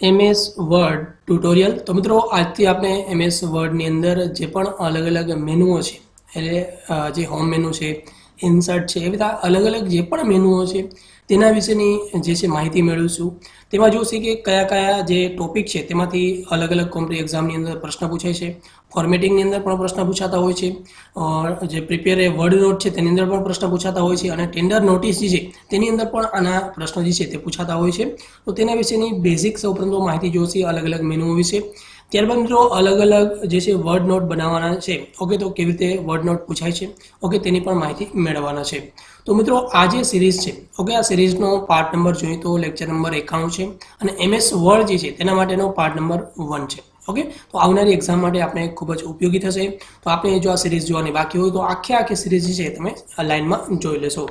MS word tutorial. તો મિત્રો આજથી આપણે એમએસ વર્ડની અંદર જે પણ અલગ અલગ મેનુઓ છે એટલે જે હોમ મેનુ છે, ઇન્સર્ટ છે, એ બધા અલગ અલગ જે પણ મેનુઓ છે તેના વિશેની જે છે માહિતી મેળવીશું। તેમાં જોશે કે કયા કયા જે ટોપિક છે તેમાંથી અલગ અલગ કોમ્પિટિટિવ એક્ઝામની અંદર પ્રશ્ન પૂછાય છે, ફોર્મેટિંગની અંદર પણ પ્રશ્ન પૂછાતા હોય છે, જે પ્રિપેર એ વર્ડ નોટ છે તેની અંદર પણ પ્રશ્ન પૂછાતા હોય છે, અને ટેન્ડર નોટિસ જે છે તેની અંદર પણ આના પ્રશ્નો જે છે તે પૂછાતા હોય છે। તો તેના વિશેની બેઝિક સૌપ્રથમ માહિતી જોઈશે અલગ અલગ મેનુઓ વિશે। ત્યારબાદ મિત્રો અલગ અલગ જે છે વર્ડ નોટ બનાવવાના છે, ઓકે, તો કેવી રીતે વર્ડ નોટ પૂછાય છે, ઓકે, તેની પણ માહિતી મેળવવાના છે। તો મિત્રો આ જે સિરીઝ છે, ઓકે, આ સિરીઝનો પાર્ટ નંબર જોઈએ તો લેક્ચર નંબર 91 છે, અને એમએસ વર્ડ જે છે તેના માટેનો પાર્ટ નંબર 1 છે। ઓકે, તો આવનારી એક્ઝામ માટે આપણે ખૂબ જ ઉપયોગી થશે। તો આપણે જો આ સિરીઝ જોવાની બાકી હોય તો આખી સિરીઝ જે છે તમે લાઈનમાં જોઈ લેશો।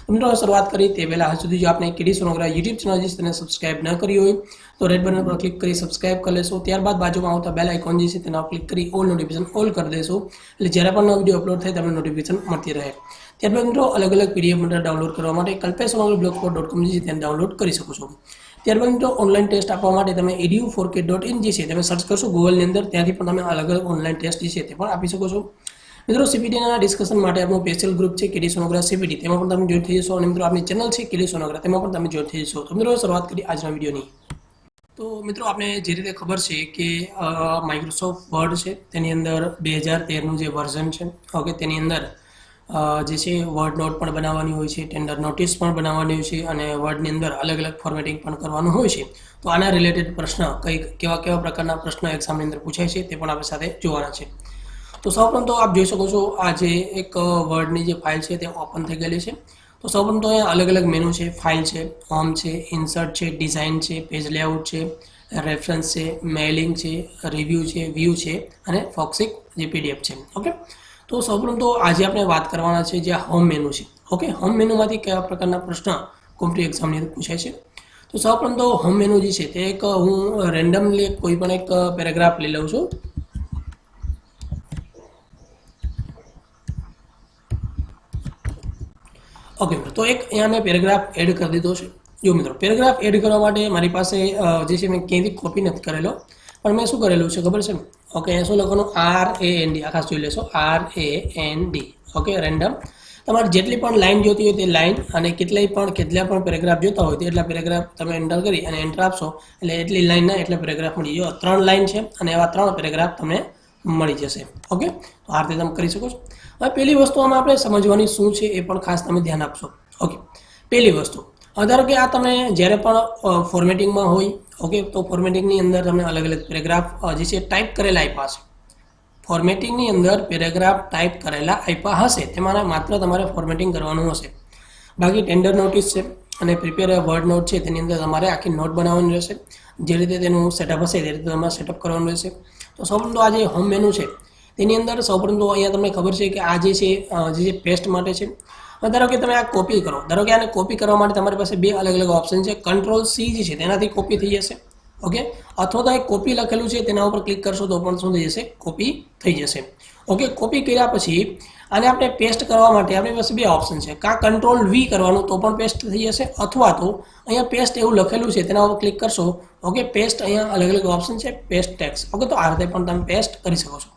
મિત્રો શરૂઆત કરી તે પહેલાં હજુ સુધી જો આપણે કેડી સોનોગ્રા યુટ્યુબ ચેનલ છે તેને સબસ્ક્રાઇબ ન કરી હોય તો રેડ બટન પર ક્લિક કરી સબસ્ક્રાઇબ કરી લેશો। ત્યારબાદ બાજુમાં આવતા બેલ આઇકોન જે છે તેના ક્લિક કરી ઓલ નોટિફિકેશન ઓલ કરી દેશો, એટલે જ્યારે પણ નવો વિડીયો અપલોડ થાય તમને નોટિફિકેશન મળતી રહે। ત્યારબાદ મિત્રો અલગ અલગ પીડીએફ મટીરિયલ ડાઉનલોડ કરવા માટે kalpesonograblogspot.com જે છે તેને ડાઉનલોડ કરી શકો છો। ત્યારબાદ મિત્રો ઓનલાઈન ટેસ્ટ આપવા માટે તમે edu4k.in જે છે તમે સર્ચ કરશો ગૂગલની અંદર, ત્યાંથી પણ તમે અલગ અલગ ઓનલાઈન ટેસ્ટ જે છે તે પણ આપી શકો છો। મિત્રો સીપીટીના ડિસ્કશન માટે આપણું સ્પેશિયલ ગ્રુપ છે કેડી સોનોગ્રા સીપીટી, તેમાં પણ તમે જોઈન થઈ જશો, અને મિત્રો આપણી ચેનલ છે કેડી સોનોગ્રા તેમાં પણ તમે જોઈન થઈ જશો। તો મિત્રો શરૂઆત કરી આજના વિડીયોની। તો મિત્રો આપણે જે રીતે ખબર છે કે માઇક્રોસોફ્ટ વર્ડ છે તેની અંદર 2013નું જે વર્ઝન છે, ઓકે, તેની અંદર જે છે વર્ડ નોટ પણ બનાવવાની હોય છે, ટેન્ડર નોટિસ પણ બનાવવાની હોય છે, અને વર્ડની અંદર અલગ અલગ ફોર્મેટિંગ પણ કરવાનું હોય છે। તો આના રિલેટેડ પ્રશ્ન કેવા પ્રકારના પ્રશ્ન એક્ઝામની અંદર પૂછાય છે તે પણ આપણી સાથે જોવાના છે। તો સૌપ્રથમ તો આપ જોઈ શકો છો આ જે એક વર્ડની જે ફાઇલ છે તે ઓપન થઈ ગયેલી છે। તો સૌપ્રથમ તો અહીંયા અલગ અલગ મેનુ છે, ફાઇલ છે, હોમ છે, ઇન્સર્ટ છે, ડિઝાઇન છે, પેજ લેઆઉટ છે, રેફરન્સ છે, મેઇલિંગ છે, રિવ્યૂ છે, વ્યૂ છે, અને ફોક્સિક જે પીડીએફ છે। ઓકે, તો સૌપ્રથમ તો આજે આપણે વાત કરવાના છે જે હોમ મેનુ છે। ઓકે, હોમ મેનુમાંથી કયા પ્રકારના પ્રશ્ન કોમ્પિટિટિવ એક્ઝામની અંદર પૂછાય છે। તો સૌપ્રથમ તો હોમ મેનુ જે છે તે એક હું રેન્ડમલી કોઈ પણ એક પેરેગ્રાફ લઈ લઉં છું। ઓકે મિત્રો, તો એક અહીંયા મેં પેરેગ્રાફ એડ કરી દીધો છે। જો મિત્રો પેરેગ્રાફ એડ કરવા માટે મારી પાસે જે છે મેં ક્યાંયથી કોપી નથી કરેલો, પણ મેં શું કરેલું છે ખબર છે? ઓકે, અહીંયા શું લખવાનું RAND, આખા જોઈ લેશો RAND, ઓકે, રેન્ડમ। તમારે જેટલી પણ લાઈન જોતી હોય તે લાઈન, અને કેટલા પણ પેરેગ્રાફ જોતા હોય તેટલા પેરેગ્રાફ તમે એન્ટર કરી અને એન્ટર આપશો એટલે એટલી લાઈનના એટલા પેરેગ્રાફ મળી જાય। 3 લાઈન છે અને એવા 3 પેરેગ્રાફ તમને મળી જશે। ઓકે, તો આ રીતે તમે કરી શકો છો। હવે પહેલી વસ્તુ આમાં આપણે સમજવાની શું છે એ પણ ખાસ તમે ધ્યાન આપશો। ઓકે, પહેલી વસ્તુ, ધારો કે આ તમે જ્યારે પણ ફોર્મેટિંગમાં હોય, ઓકે, તો ફોર્મેટિંગની અંદર તમને અલગ અલગ પેરેગ્રાફ જે છે ટાઈપ કરેલા આપ્યા હશે। ફોર્મેટિંગની અંદર પેરેગ્રાફ ટાઈપ કરેલા આપ્યા હશે, તેમાં માત્ર તમારે ફોર્મેટિંગ કરવાનું હશે। બાકી ટેન્ડર નોટિસ છે અને પ્રિપેર વર્ડ નોટ છે તેની અંદર તમારે આખી નોટ બનાવવાની રહેશે। જે રીતે તેનું સેટઅપ હશે તે રીતે તમારે સેટઅપ કરવાનું રહેશે। તો સૌપ્રથમ તો આ જે હોમ મેનુ છે તેની અંદર સૌપ્રથમ તો અહીંયા તમને ખબર છે કે આ જે છે પેસ્ટ માટે છે। ધારો કે તમે આ કોપી કરો, ધારો કે આને કોપી કરવા માટે તમારી પાસે બે અલગ અલગ ઓપ્શન છે। Ctrl+C જે છે તેનાથી કોપી થઈ જશે, ઓકે, અથવા તો એક કોપી લખેલું છે તેના ઉપર ક્લિક કરશો તો પણ શું થઈ જશે? કોપી થઈ જશે। ઓકે, કોપી કર્યા પછી આને આપણે પેસ્ટ કરવા માટે આપણી પાસે બે ઓપ્શન છે, કાં Ctrl+V કરવાનું તો પણ પેસ્ટ થઈ જશે, અથવા તો અહીંયા પેસ્ટ એવું લખેલું છે તેના ઉપર ક્લિક કરશો, ઓકે, પેસ્ટ અહીંયા અલગ અલગ ઓપ્શન છે, પેસ્ટ ટેક્સ્ટ, ઓકે, તો આ રીતે પણ તમે પેસ્ટ કરી શકો છો।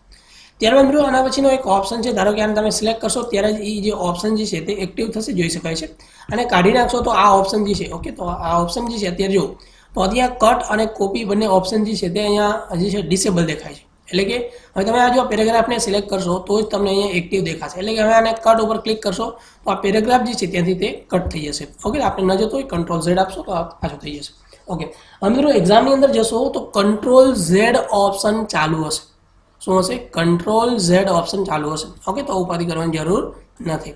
ત્યારબાદ મિત્રો આના પછીનો એક ઓપ્શન છે, ધારો કે આને તમે સિલેક્ટ કરશો ત્યારે એ જે ઓપ્શન જે છે તે એક્ટિવ થશે, જોઈ શકાય છે, અને કાઢી નાખશો તો આ ઓપ્શન જે છે, ઓકે, તો આ ઓપ્શન જે છે અત્યારે જો તો અહીંયા કટ અને કોપી બંને ઓપ્શન જે છે તે અહીંયા જે છે ડિસેબલ દેખાય છે। એટલે કે હવે તમે આ જો પેરેગ્રાફને સિલેક્ટ કરશો તો જ તમને અહીંયા એક્ટિવ દેખાશે। એટલે કે હવે આને કટ ઉપર ક્લિક કરશો તો આ પેરેગ્રાફ જે છે ત્યાંથી તે કટ થઈ જશે। ઓકે, આપણે ન જતો હોય Ctrl+Z આપશો તો આ પાછું થઈ જશે। ઓકે, હવે મિત્રો એક્ઝામની અંદર જશો તો Ctrl+Z ઓપ્શન ચાલુ હશે। શું હશે? Ctrl+Z ઓપ્શન ચાલુ હશે। ઓકે, તો ઉપાધિ કરવાની જરૂર નથી।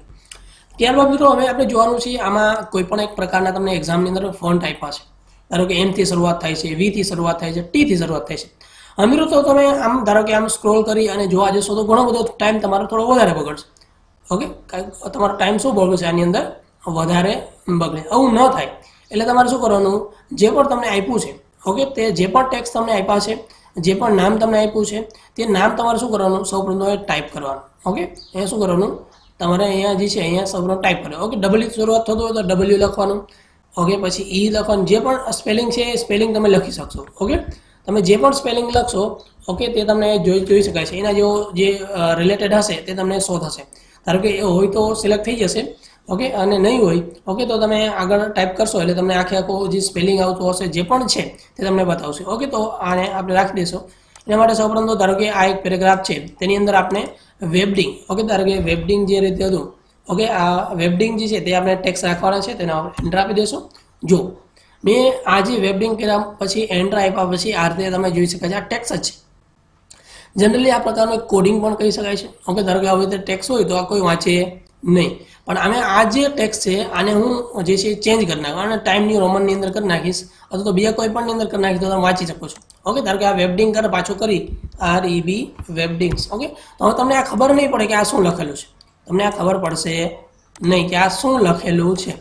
ત્યારબાદ મિત્રો હવે આપણે જોવાનું છે આમાં કોઈ પણ એક પ્રકારના તમને એક્ઝામની અંદર ફોન્ટ આપ્યા છે। ધારો કે M થી શરૂઆત થાય છે, V થી શરૂઆત થાય છે, T થી શરૂઆત થાય છે। હવે મિત્રો તો તમે આમ ધારો કે આમ સ્ક્રોલ કરી અને જોવા જશો તો ઘણો બધો ટાઈમ તમારો થોડો વધારે બગડશે। ઓકે, તમારો ટાઈમ શું બગડશે આની અંદર? વધારે બગડે। આવું ન થાય એટલે તમારે શું કરવાનું? જે પણ તમને આપ્યું છે, ઓકે, તે જે પણ ટેક્સ્ટ તમને આપ્યા છે, જે પણ નામ તમને આપ્યું છે તે નામ તમારે શું કરવાનું? સૌપ્રથમ ટાઈપ કરવાનું। ઓકે, અહીંયા શું કરવાનું? તમારે અહીંયા જે છે અહીંયા સૌપ્રથમ ટાઈપ કરવાનું। ઓકે, W શરૂઆત થતું હોય તો W લખવાનું, ઓકે પછી ઈ લખવાનું, જે પણ સ્પેલિંગ છે એ સ્પેલિંગ તમે લખી શકશો. ઓકે તમે જે પણ સ્પેલિંગ લખશો ઓકે તે તમને જોઈ શકાય છે. એના જેવો જે રિલેટેડ હશે તે તમને શો થશે. ધારો કે એ હોય તો સિલેક્ટ થઈ જશે. ઓકે અને નહીં હોય ઓકે તો તમે આગળ ટાઈપ કરશો એટલે તમને આખો જે સ્પેલિંગ આવતું હશે જે પણ છે તે તમને બતાવશે. ઓકે તો આને આપણે રાખી દઈશું. એના માટે સૌપ્રથમ તો ધારો કે આ એક પેરેગ્રાફ છે તેની અંદર આપણે વેબડિંગ, ઓકે ધારો કે વેબડિંગ જે રીતે હતું ઓકે આ વેબડિંગ જે છે તે આપણે ટેક્સ રાખવાના છે, તેના આપણે એન્ટર આપી દઈશું. જો મેં આ જે વેબડિંગ કર્યા પછી એન્ટર આપ્યા પછી આ રીતે તમે જોઈ શકાય છે આ ટેક્સ જ છે. જનરલી આ પ્રકારનું એક કોડિંગ પણ કહી શકાય છે. ઓકે ધારો કે આવી રીતે ટેક્સ હોય તો આ કોઈ વાંચે નહીં, પણ અમે આ જે ટેક્સ છે આને હું જે છે ચેન્જ કરી નાખું અને ટાઈમની રોમનની અંદર કરી નાખીશ અથવા તો બીજા કોઈ પણની અંદર કરી નાખીશ તો તમે વાંચી શકો છો. ઓકે ધારો કે આ વેબડિંગ કરે પાછું કરી REB વેબડિંગ્સ. ઓકે તો હવે તમને આ ખબર નહીં પડે કે આ શું લખેલું છે, તમને આ ખબર પડશે નહીં કે આ શું લખેલું છે.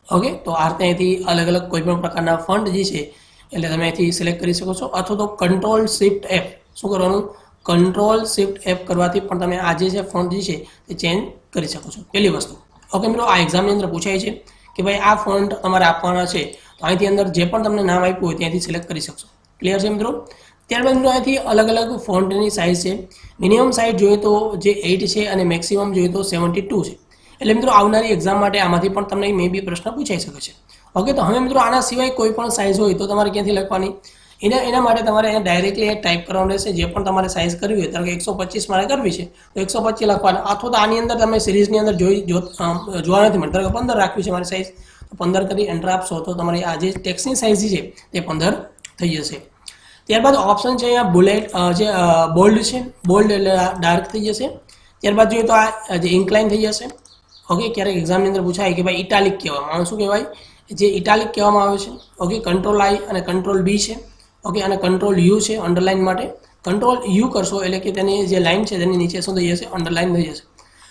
ઓકે તો આ રીતે અહીંથી અલગ અલગ કોઈ પણ પ્રકારના ફોન્ટ જે છે એટલે તમે અહીંથી સિલેક્ટ કરી શકો છો અથવા તો Ctrl+Shift+F શું કરવાનું, Ctrl+Shift+F કરવાથી પણ તમે આ જે છે ફોન્ટ જે છે તે ચેન્જ કરી શકો છો. પહેલી વસ્તુ ઓકે મિત્રો આ એક્ઝામની અંદર પૂછાય છે કે ભાઈ આ ફોન્ટ તમારે આપવાના છે તો અહીંથી અંદર જે પણ તમને નામ આપ્યું હોય ત્યાંથી સિલેક્ટ કરી શકશો. ક્લિયર છે મિત્રો? ત્યારબાદ મિત્રો અહીંથી અલગ અલગ ફોન્ટની સાઇઝ છે. મિનિમમ સાઇઝ જોઈએ તો જે 8 છે અને મેક્સિમમ જોઈએ તો 72 છે. એટલે મિત્રો આવનારી એક્ઝામ માટે આમાંથી પણ તમને મે બી પ્રશ્ન પૂછાઈ શકે છે. ઓકે તો હવે મિત્રો આના સિવાય કોઈ પણ સાઇઝ હોય તો તમારે ક્યાંથી લખવાની, એના માટે તમારે અહીંયા ડાયરેક્ટલી ટાઈપ કરવાનું રહેશે. જે પણ તમારે સાઇઝ કરવી હોય ધારો કે 125 મારે કરવી છે તો 125 લખવાના, અથવા તો આની અંદર તમે સિરીઝની અંદર જોવા નથી મળે ધારો કે 15 રાખવી છે મારી સાઇઝ તો 15 કરી એન્ટર આપશો તો તમારી આ જે ટેક્સની સાઇઝ છે તે 15 થઈ જશે. ત્યારબાદ ઓપ્શન છે અહીંયા બુલેટ જે બોલ્ડ છે, બોલ્ડ એટલે ડાર્ક થઈ જશે. ત્યારબાદ જોઈએ તો આ જે ઇન્કલાઇન થઈ જશે. ઓકે ક્યારેક એક્ઝામની અંદર પૂછાય કે ભાઈ ઇટાલિક કહેવામાં આવે, શું કહેવાય, જે ઇટાલિક કહેવામાં આવે છે. ઓકે Ctrl+I અને Ctrl+B છે. ઓકે અને Ctrl+U છે અંડરલાઇન માટે. Ctrl+U કરશો એટલે કે તેની જે લાઇન છે તેની નીચે શું થઈ જશે, અંડરલાઇન થઈ જશે.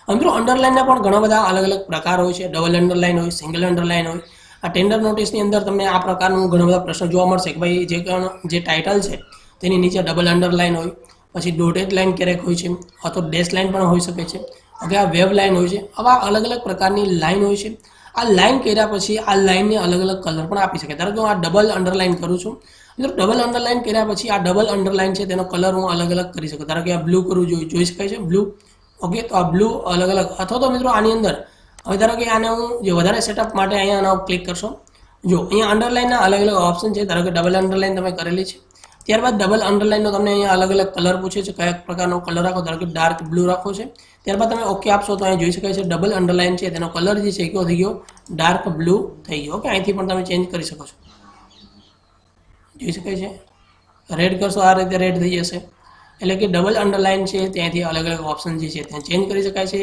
મિત્રો અંડરલાઇનના પણ ઘણા બધા અલગ અલગ પ્રકાર હોય છે. ડબલ અંડરલાઇન હોય, સિંગલ અંડરલાઇન હોય. આ ટેન્ડર નોટિસની અંદર તમને આ પ્રકારનું ઘણા બધા પ્રશ્નો જોવા મળશે કે ભાઈ જે ટાઇટલ છે તેની નીચે ડબલ અંડરલાઇન હોય, પછી ડોટેડ લાઇન ક્યારેક હોય છે અથવા તો ડેશ લાઇન પણ હોઈ શકે છે. ઓકે આ વેબ લાઇન હોય છે. આવા અલગ અલગ પ્રકારની લાઇન હોય છે. આ લાઇન કર્યા પછી આ લાઇનને અલગ અલગ કલર પણ આપી શકે. ધારો કે હું આ ડબલ અંડરલાઇન કરું છું, મિત્રો ડબલ અંડરલાઇન કર્યા પછી આ ડબલ અંડરલાઇન છે તેનો કલર હું અલગ અલગ કરી શકું. ધારો કે આ બ્લુ કરું જોઈ શકાય છે બ્લુ. ઓકે તો આ બ્લુ અલગ અલગ, અથવા તો મિત્રો આની અંદર હવે ધારો કે આને હું જે વધારે સેટઅપ માટે અહીંયા ક્લિક કરશો, જો અહીંયા અંડરલાઇનના અલગ અલગ ઓપ્શન છે. ધારો કે ડબલ અંડરલાઇન તમે કરેલી છે. ત્યારબાદ ડબલ અંડરલાઇનનો તમને અહીંયા અલગ અલગ કલર પૂછે છે, કયા પ્રકારનો કલર રાખો. ધારો કે ડાર્ક બ્લુ રાખો છે. ત્યારબાદ તમે ઓકે આપશો તો અહીંયા જોઈ શકાય છે ડબલ અંડરલાઇન છે તેનો કલર જે છે કેવો થઈ ગયો, ડાર્ક બ્લુ થઈ ગયો. ઓકે અહીંથી પણ તમે ચેન્જ કરી શકો છો, જોઈ શકાય છે. રેડ કરશો આ રીતે રેડ થઈ જશે. એટલે કે ડબલ અંડરલાઇન છે ત્યાંથી અલગ અલગ ઓપ્શન જે છે ત્યાં ચેન્જ કરી શકાય છે.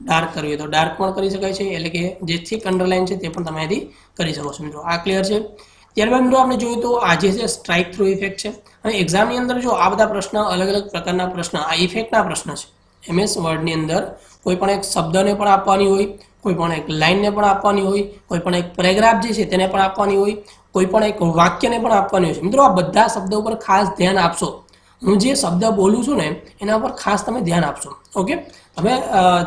ડાર્ક કરવી હોય તો ડાર્ક પણ કરી શકાય છે. એટલે કે જે થીક અંડરલાઇન છે તે પણ તમે અહીંથી કરી શકો છો. મિત્રો આ ક્લિયર છે. ત્યારબાદ મિત્રો આપણે જોયું તો આ જે છે સ્ટ્રાઇક થ્રુ ઇફેક્ટ છે. અને એક્ઝામની અંદર જો આ બધા પ્રશ્ન અલગ અલગ પ્રકારના પ્રશ્ન આ ઇફેક્ટના પ્રશ્ન છે. MS વર્ડની અંદર કોઈ પણ એક શબ્દને પણ આપવાની હોય, કોઈ પણ એક લાઇનને પણ આપવાની હોય, કોઈ પણ એક પેરેગ્રાફ જે છે તેને પણ આપવાની હોય, કોઈ પણ એક વાક્યને પણ આપવાની હોય છે. મિત્રો આ બધા શબ્દો ઉપર ખાસ ધ્યાન આપશો. હું જે શબ્દ બોલું છું ને એના પર ખાસ તમે ધ્યાન આપશો. ઓકે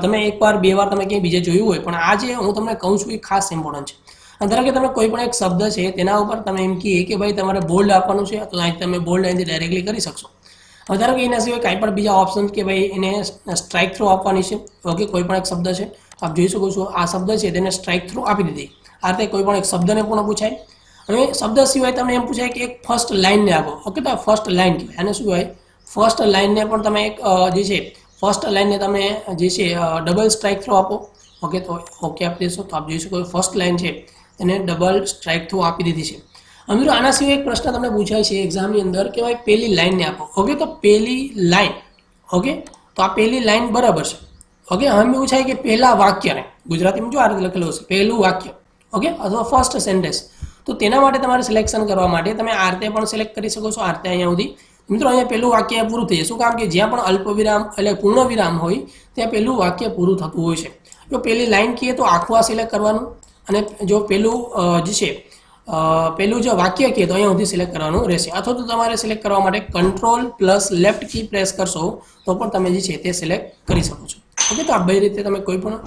તમે એકવાર બે વાર તમે ક્યાંય બીજે જોયું હોય પણ આ જે હું તમને કહું છું એ ખાસ ઇમ્પોર્ટન્ટ છે. ધારો કે તમે કોઈ પણ એક શબ્દ છે તેના ઉપર તમે એમ કહીએ કે ભાઈ તમારે બોલ્ડ આપવાનું છે તો અહીં તમે બોલ્ડ અહીંથી ડાયરેક્ટલી કરી શકશો. હવે ધારો કે એના સિવાય કાંઈ પણ બીજા ઓપ્શન કે ભાઈ એને સ્ટ્રાઇક થ્રુ આપવાની છે. ઓકે કોઈ પણ એક શબ્દ છે આપ જોઈ શકો છો આ શબ્દ છે તેને સ્ટ્રાઇક થ્રુ આપી દીધી. આ રીતે કોઈ પણ એક શબ્દને પણ પૂછાય. હવે શબ્દ સિવાય તમને એમ પૂછાય કે એક ફર્સ્ટ લાઇનને આપો. ઓકે તો ફર્સ્ટ લાઇન કહેવાય, આને શું કહેવાય, ફર્સ્ટ લાઇનને પણ તમે એક જે છે ફર્સ્ટ લાઇનને તમે જે છે ડબલ સ્ટ્રાઇક થ્રુ આપો. ઓકે તો ઓકે આપી દેશો તો આપ જોઈ શકો ફર્સ્ટ લાઇન છે એને ડબલ સ્ટ્રાઇક થ્રુ આપી દીધી છે. મિત્રો આના સિવાય એક પ્રશ્ન તમને પૂછાય છે એક્ઝામની અંદર કે ભાઈ પહેલી લાઇનને આપો. ઓકે તો પહેલી લાઇન, ઓકે તો આ પહેલી લાઇન બરાબર છે. ઓકે હવે પૂછાય કે પહેલા વાક્યને ગુજરાતીમાં જો આ રીતે લખેલું હશે પહેલું વાક્ય, ઓકે અથવા ફર્સ્ટ સેન્ટેન્સ, તો તેના માટે તમારે સિલેક્શન કરવા માટે તમે આ રીતે પણ સિલેક્ટ કરી શકો છો. આ રીતે અહીંયા સુધી મિત્રો અહીંયા પહેલું વાક્ય પૂરું થઈ જાય. શું કામ કે જ્યાં પણ અલ્પ વિરામ એટલે પૂર્ણ વિરામ હોય ત્યાં પહેલું વાક્ય પૂરું થતું હોય છે. જો પહેલી લાઇન કહીએ તો આખું આ સિલેક્ટ કરવાનું, અને જો પેલું જે છે પેલું જે વાક્ય કહે તો અહીંયા સુધી સિલેક્ટ કરવાનું રહેશે. અથવા તો તમારે સિલેક્ટ કરવા માટે Ctrl+Left કી પ્રેસ કરશો તો પણ તમે જે છે તે સિલેક્ટ કરી શકો છો. ઓકે તો આ બે રીતે તમે કોઈ પણ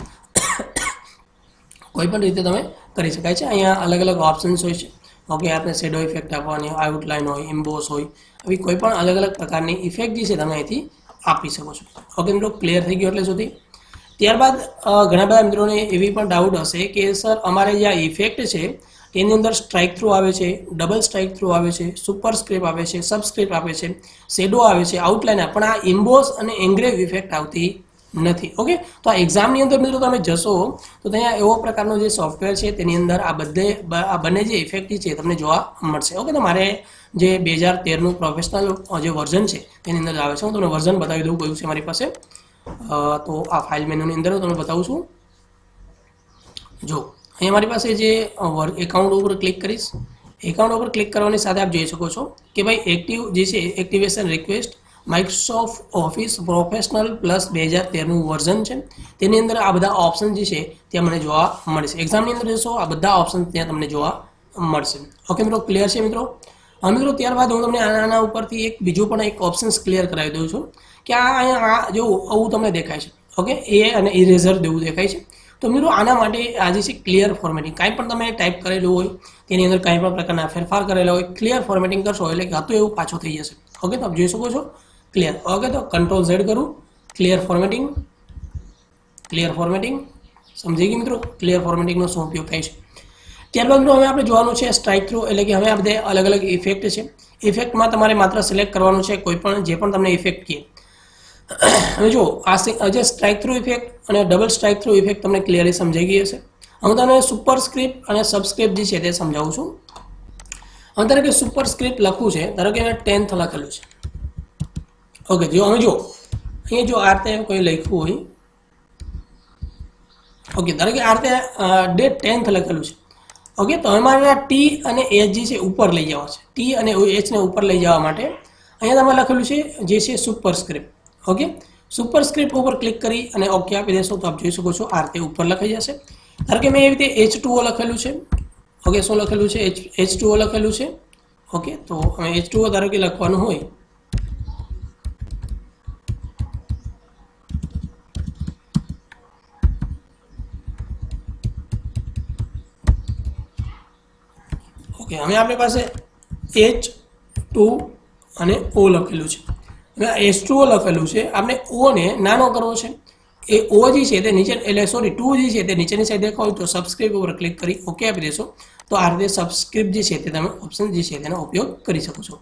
રીતે તમે કરી શકાય છે. અહીંયા અલગ અલગ ઓપ્શન્સ હોય છે. ઓકે, આપણે શેડો ઇફેક્ટ આપવાની, આઉટલાઇન હોય, ઇમ્બોસ હોય, આવી કોઈ પણ અલગ અલગ પ્રકારની ઇફેક્ટ જે છે તમે અહીંથી આપી શકો છો. ઓકે મિત્રો, ક્લિયર થઈ ગયો એટલે સુધી. ત્યારબાદ ઘણા બધા મિત્રોને એવી પણ ડાઉટ હશે કે સર અમારે જે આ ઇફેક્ટ છે એની અંદર સ્ટ્રાઇક થ્રુ આવે છે, ડબલ સ્ટ્રાઇક થ્રુ આવે છે, સુપરસ્ક્રિપ્ટ આવે છે, સબસ્ક્રિપ્ટ આવે છે, શેડો આવે છે, આઉટલાઇન, પણ આ ઇમ્બોસ અને એન્ગ્રેવ ઇફેક્ટ આવતી નથી. ઓકે, તો આ એક્ઝામની અંદર મિત્રો તમે જશો તો ત્યાં એવો પ્રકારનો જે સોફ્ટવેર છે તેની અંદર આ બંને જે ઇફેક્ટ છે તમને જોવા મળશે. ઓકે, તો મારે જે 2013નું પ્રોફેશનલ જે વર્ઝન છે તેની અંદર આવે છે. હું તમને વર્ઝન બતાવી દઉં કયું છે મારી પાસે. તો આ ફાઇલ મેન્યુની અંદર હું તમને બતાવું છું. જો અહીંયા મારી પાસે જે એકાઉન્ટ ઉપર ક્લિક કરીશ, એકાઉન્ટ ઉપર ક્લિક કરવાની સાથે આપ જોઈ શકો છો કે ભાઈ એક્ટિવ જે છે activation request Microsoft office professional plus 2013નું વર્ઝન છે. તેની અંદર આ બધા ઓપ્શન જે છે ત્યાં મને જોવા મળશે. એક્ઝામની અંદર જશો આ બધા ઓપ્શન ત્યાં તમને જોવા મળશે. ઓકે મિત્રો, ક્લિયર છે મિત્રો? મિત્રો ત્યારબાદ હું તમને આના ઉપરથી એક બીજું પણ એક ઓપ્શન્સ ક્લિયર કરાવી દઉં છું કે અહીંયા જો આવું તમને દેખાય છે. ઓકે, એ અને ઇરેઝર દેવું દેખાય છે. તો મિત્રો આના માટે આ જે છે ક્લિયર ફોર્મેટિંગ, કાંઈ પણ તમે ટાઈપ કરેલું હોય તેની અંદર કાંઈ પણ પ્રકારના ફેરફાર કરેલા હોય, ક્લિયર ફોર્મેટિંગ કરશો એટલે કે હતું એવું પાછું થઈ જશે. ઓકે, તો આપ જોઈ શકો છો ક્લિયર. ઓકે, તો કંટ્રોલ Z કરું, ક્લિયર ફોર્મેટિંગ, ક્લિયર ફોર્મેટિંગ. સમજી ગઈ મિત્રો ક્લિયર ફોર્મેટિંગનો શું ઉપયોગ થાય છે? ત્યારબાદ મિત્રો હવે આપણે જોવાનું છે સ્ટ્રાઇક થ્રુ, એટલે કે હવે આ બધે અલગ અલગ ઇફેક્ટ છે. ઇફેક્ટમાં તમારે માત્ર સિલેક્ટ કરવાનું છે કોઈ પણ જે પણ તમને ઇફેક્ટ કહે. હવે જો આ જે સ્ટ્રાઇક થ્રુ ઇફેક્ટ અને ડબલ સ્ટ્રાઇક થ્રુ ઇફેક્ટ તમને ક્લિયરલી સમજાઈ ગઈ હશે. હું તમને સુપરસ્ક્રિપ્ટ અને સબસ્ક્રિપ્ટ જે છે તે સમજાવું છું. હવે ધારો કે સુપરસ્ક્રિપ્ટ લખવું છે, ધારો કે એને 10th લખેલું છે. ઓકે, જો હવે જો અહીંયા જો આ રીતે કોઈ લખ્યું હોય, ઓકે ધારો કે આ રીતે ડેટ 10th લખેલું છે. ઓકે, તો અમારે ટી અને એચ જે છે ઉપર લઈ જવા છે. ટી અને એચને ઉપર લઈ જવા માટે અહીંયા તમે લખેલું છે જે છે સુપરસ્ક્રિપ્ટ. ઓકે, સુપરસ્ક્રિપ્ટ ઉપર ક્લિક કરી અને ઓકે આપી દેશો તો આપ જોઈ શકો છો આ રીતે ઉપર લખાઈ જશે. ધારો કે મેં એવી રીતે H2O લખેલું છે. ઓકે, શું લખેલું છે? H2O લખેલું છે. ઓકે, તો H2O ધારો કે લખવાનું હોય, ઓકે હવે આપણી પાસે H2 અને O લખેલું છે. હવે H2O લખેલું છે, આપણે O ને નાનો કરવો છે. એ O જે છે તે નીચે એટલે સોરી 2 જે છે તે નીચેની સાઈડ દેખાવ હોય તો સબસ્ક્રિપ્ટ ઉપર ક્લિક કરી ઓકે આપી દેશો તો આ રીતે સબસ્ક્રિપ્ટ જે છે તે તમે ઓપ્શન જે છે તેનો ઉપયોગ કરી શકો છો.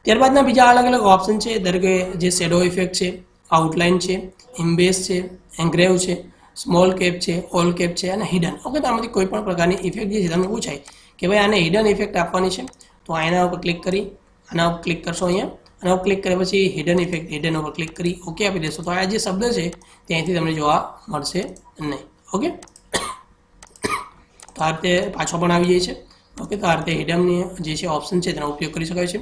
ત્યારબાદના બીજા અલગ અલગ ઓપ્શન છે, ધારો કે જે શેડો ઇફેક્ટ છે, આઉટલાઇન છે, ઇમ્બેસ છે, એન્ગ્રેવ છે, સ્મોલ કેપ છે, ઓલ કેપ છે અને હિડન. ઓકે, તો આમાંથી કોઈ પણ પ્રકારની ઇફેક્ટ જે છે તમને પૂછાય કે ભાઈ આને હિડન ઇફેક્ટ આપવાની છે તો આના ઉપર ક્લિક કરી આના ઉપર ક્લિક કરશો. અહીંયા આના ઉપર ક્લિક કર્યા પછી હિડન ઇફેક્ટ, હિડન ઉપર ક્લિક કરી ઓકે આપી દેશો તો આ જે શબ્દ છે ત્યાંથી તમને જોવા મળશે નહીં. ઓકે, તો આ રીતે પાછો પણ આવી જાય છે. ઓકે, તો આ રીતે હિડનની જે છે ઓપ્શન છે તેનો ઉપયોગ કરી શકાય છે.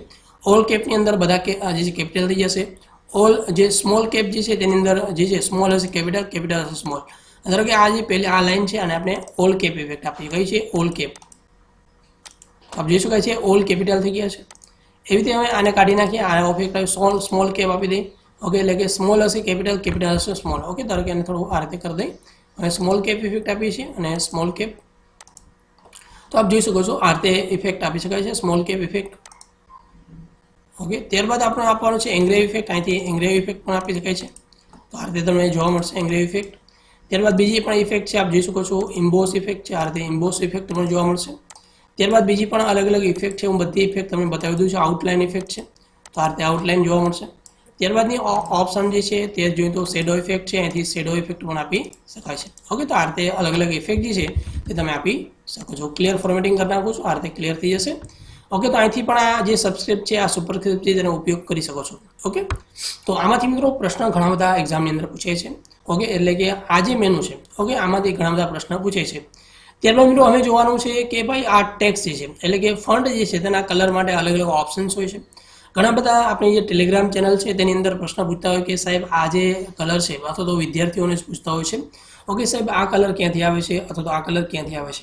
ઓલ કેપની અંદર બધા જે છે કેપિટલ થઈ જશે. ઓલ જે સ્મોલ કેપ જે છે તેની અંદર જે છે સ્મોલ હશે કેપિટલ, કેપિટલ હશે સ્મોલ. ધારો કે આ જે પહેલી આ લાઈન છે અને આપણે ઓલ કેપ ઇફેક્ટ આપી કઈ છે ઓલ કેપ. આપ જોઈ શકાય છે ઓલ કેપિટલ થઈ ગયા છે. એવી રીતે હવે આને કાઢી નાખીએ, આ ઇફેક્ટ સ્મોલ કેપ આપી દઈએ. ઓકે, એટલે કે સ્મોલ હશે કેપિટલ, કેપિટલ હશે સ્મોલ. ઓકે, ધારો કે આને થોડું આ રીતે કરી દઈએ અને સ્મોલ કેપ ઇફેક્ટ આપીએ છીએ અને સ્મોલ કેપ. તો આપ જોઈ શકો છો આ રીતે ઇફેક્ટ આપી શકાય છે સ્મોલ કેપ ઇફેક્ટ. ઓકે, ત્યારબાદ આપણે આપવાનું છે એન્ગ્રેવ ઇફેક્ટ. અહીંથી એન્ગ્રેવ ઇફેક્ટ પણ આપી શકાય છે તો આ રીતે તમને જોવા મળશે એન્ગ્રેવ ઇફેક્ટ. ત્યારબાદ બીજી પણ ઇફેક્ટ છે આપ જોઈ શકો છો ઇમ્બોસ ઇફેક્ટ છે. આ રીતે ઇમ્બોસ ઇફેક્ટ તમને જોવા મળશે. ત્યારબાદ બીજી પણ અલગ અલગ ઇફેક્ટ છે, હું બધી ઇફેક્ટ તમને બતાવી દઉં છું. આઉટલાઇન ઇફેક્ટ છે તો આ રીતે આઉટલાઇન જોવા મળશે. ત્યારબાદની ઓપ્શન જે છે તે જોઈએ તો શેડો ઇફેક્ટ છે, અહીંથી શેડો ઇફેક્ટ પણ આપી શકાય છે. ઓકે, તો આ રીતે અલગ અલગ ઇફેક્ટ જે છે તે તમે આપી શકો છો. ક્લિયર ફોર્મેટિંગ કરી નાખો છો આ રીતે ક્લિયર થઈ જશે. ઓકે, તો અહીંથી પણ આ જે સબસ્ક્રિપ્ટ છે, આ સુપરસ્ક્રિપ્ટ છે તેનો ઉપયોગ કરી શકો છો. ઓકે, તો આમાંથી મિત્રો પ્રશ્ન ઘણા બધા એક્ઝામની અંદર પૂછે છે. ઓકે, એટલે કે આ જે મેનુ છે ઓકે આમાંથી ઘણા બધા પ્રશ્ન પૂછે છે. ત્યારબાદ મિત્રો હવે જોવાનું છે કે ભાઈ આ ટેક્સ્ટ જે છે એટલે કે ફોન્ટ જે છે તેના કલર માટે અલગ અલગ ઓપ્શન્સ હોય છે. ઘણા બધા આપણી જે ટેલિગ્રામ ચેનલ છે તેની અંદર પ્રશ્ન પૂછતા હોય કે સાહેબ આ જે કલર છે અથવા તો વિદ્યાર્થીઓને પૂછતા હોય છે ઓકે સાહેબ આ કલર ક્યાંથી આવે છે અથવા તો આ કલર ક્યાંથી આવે છે.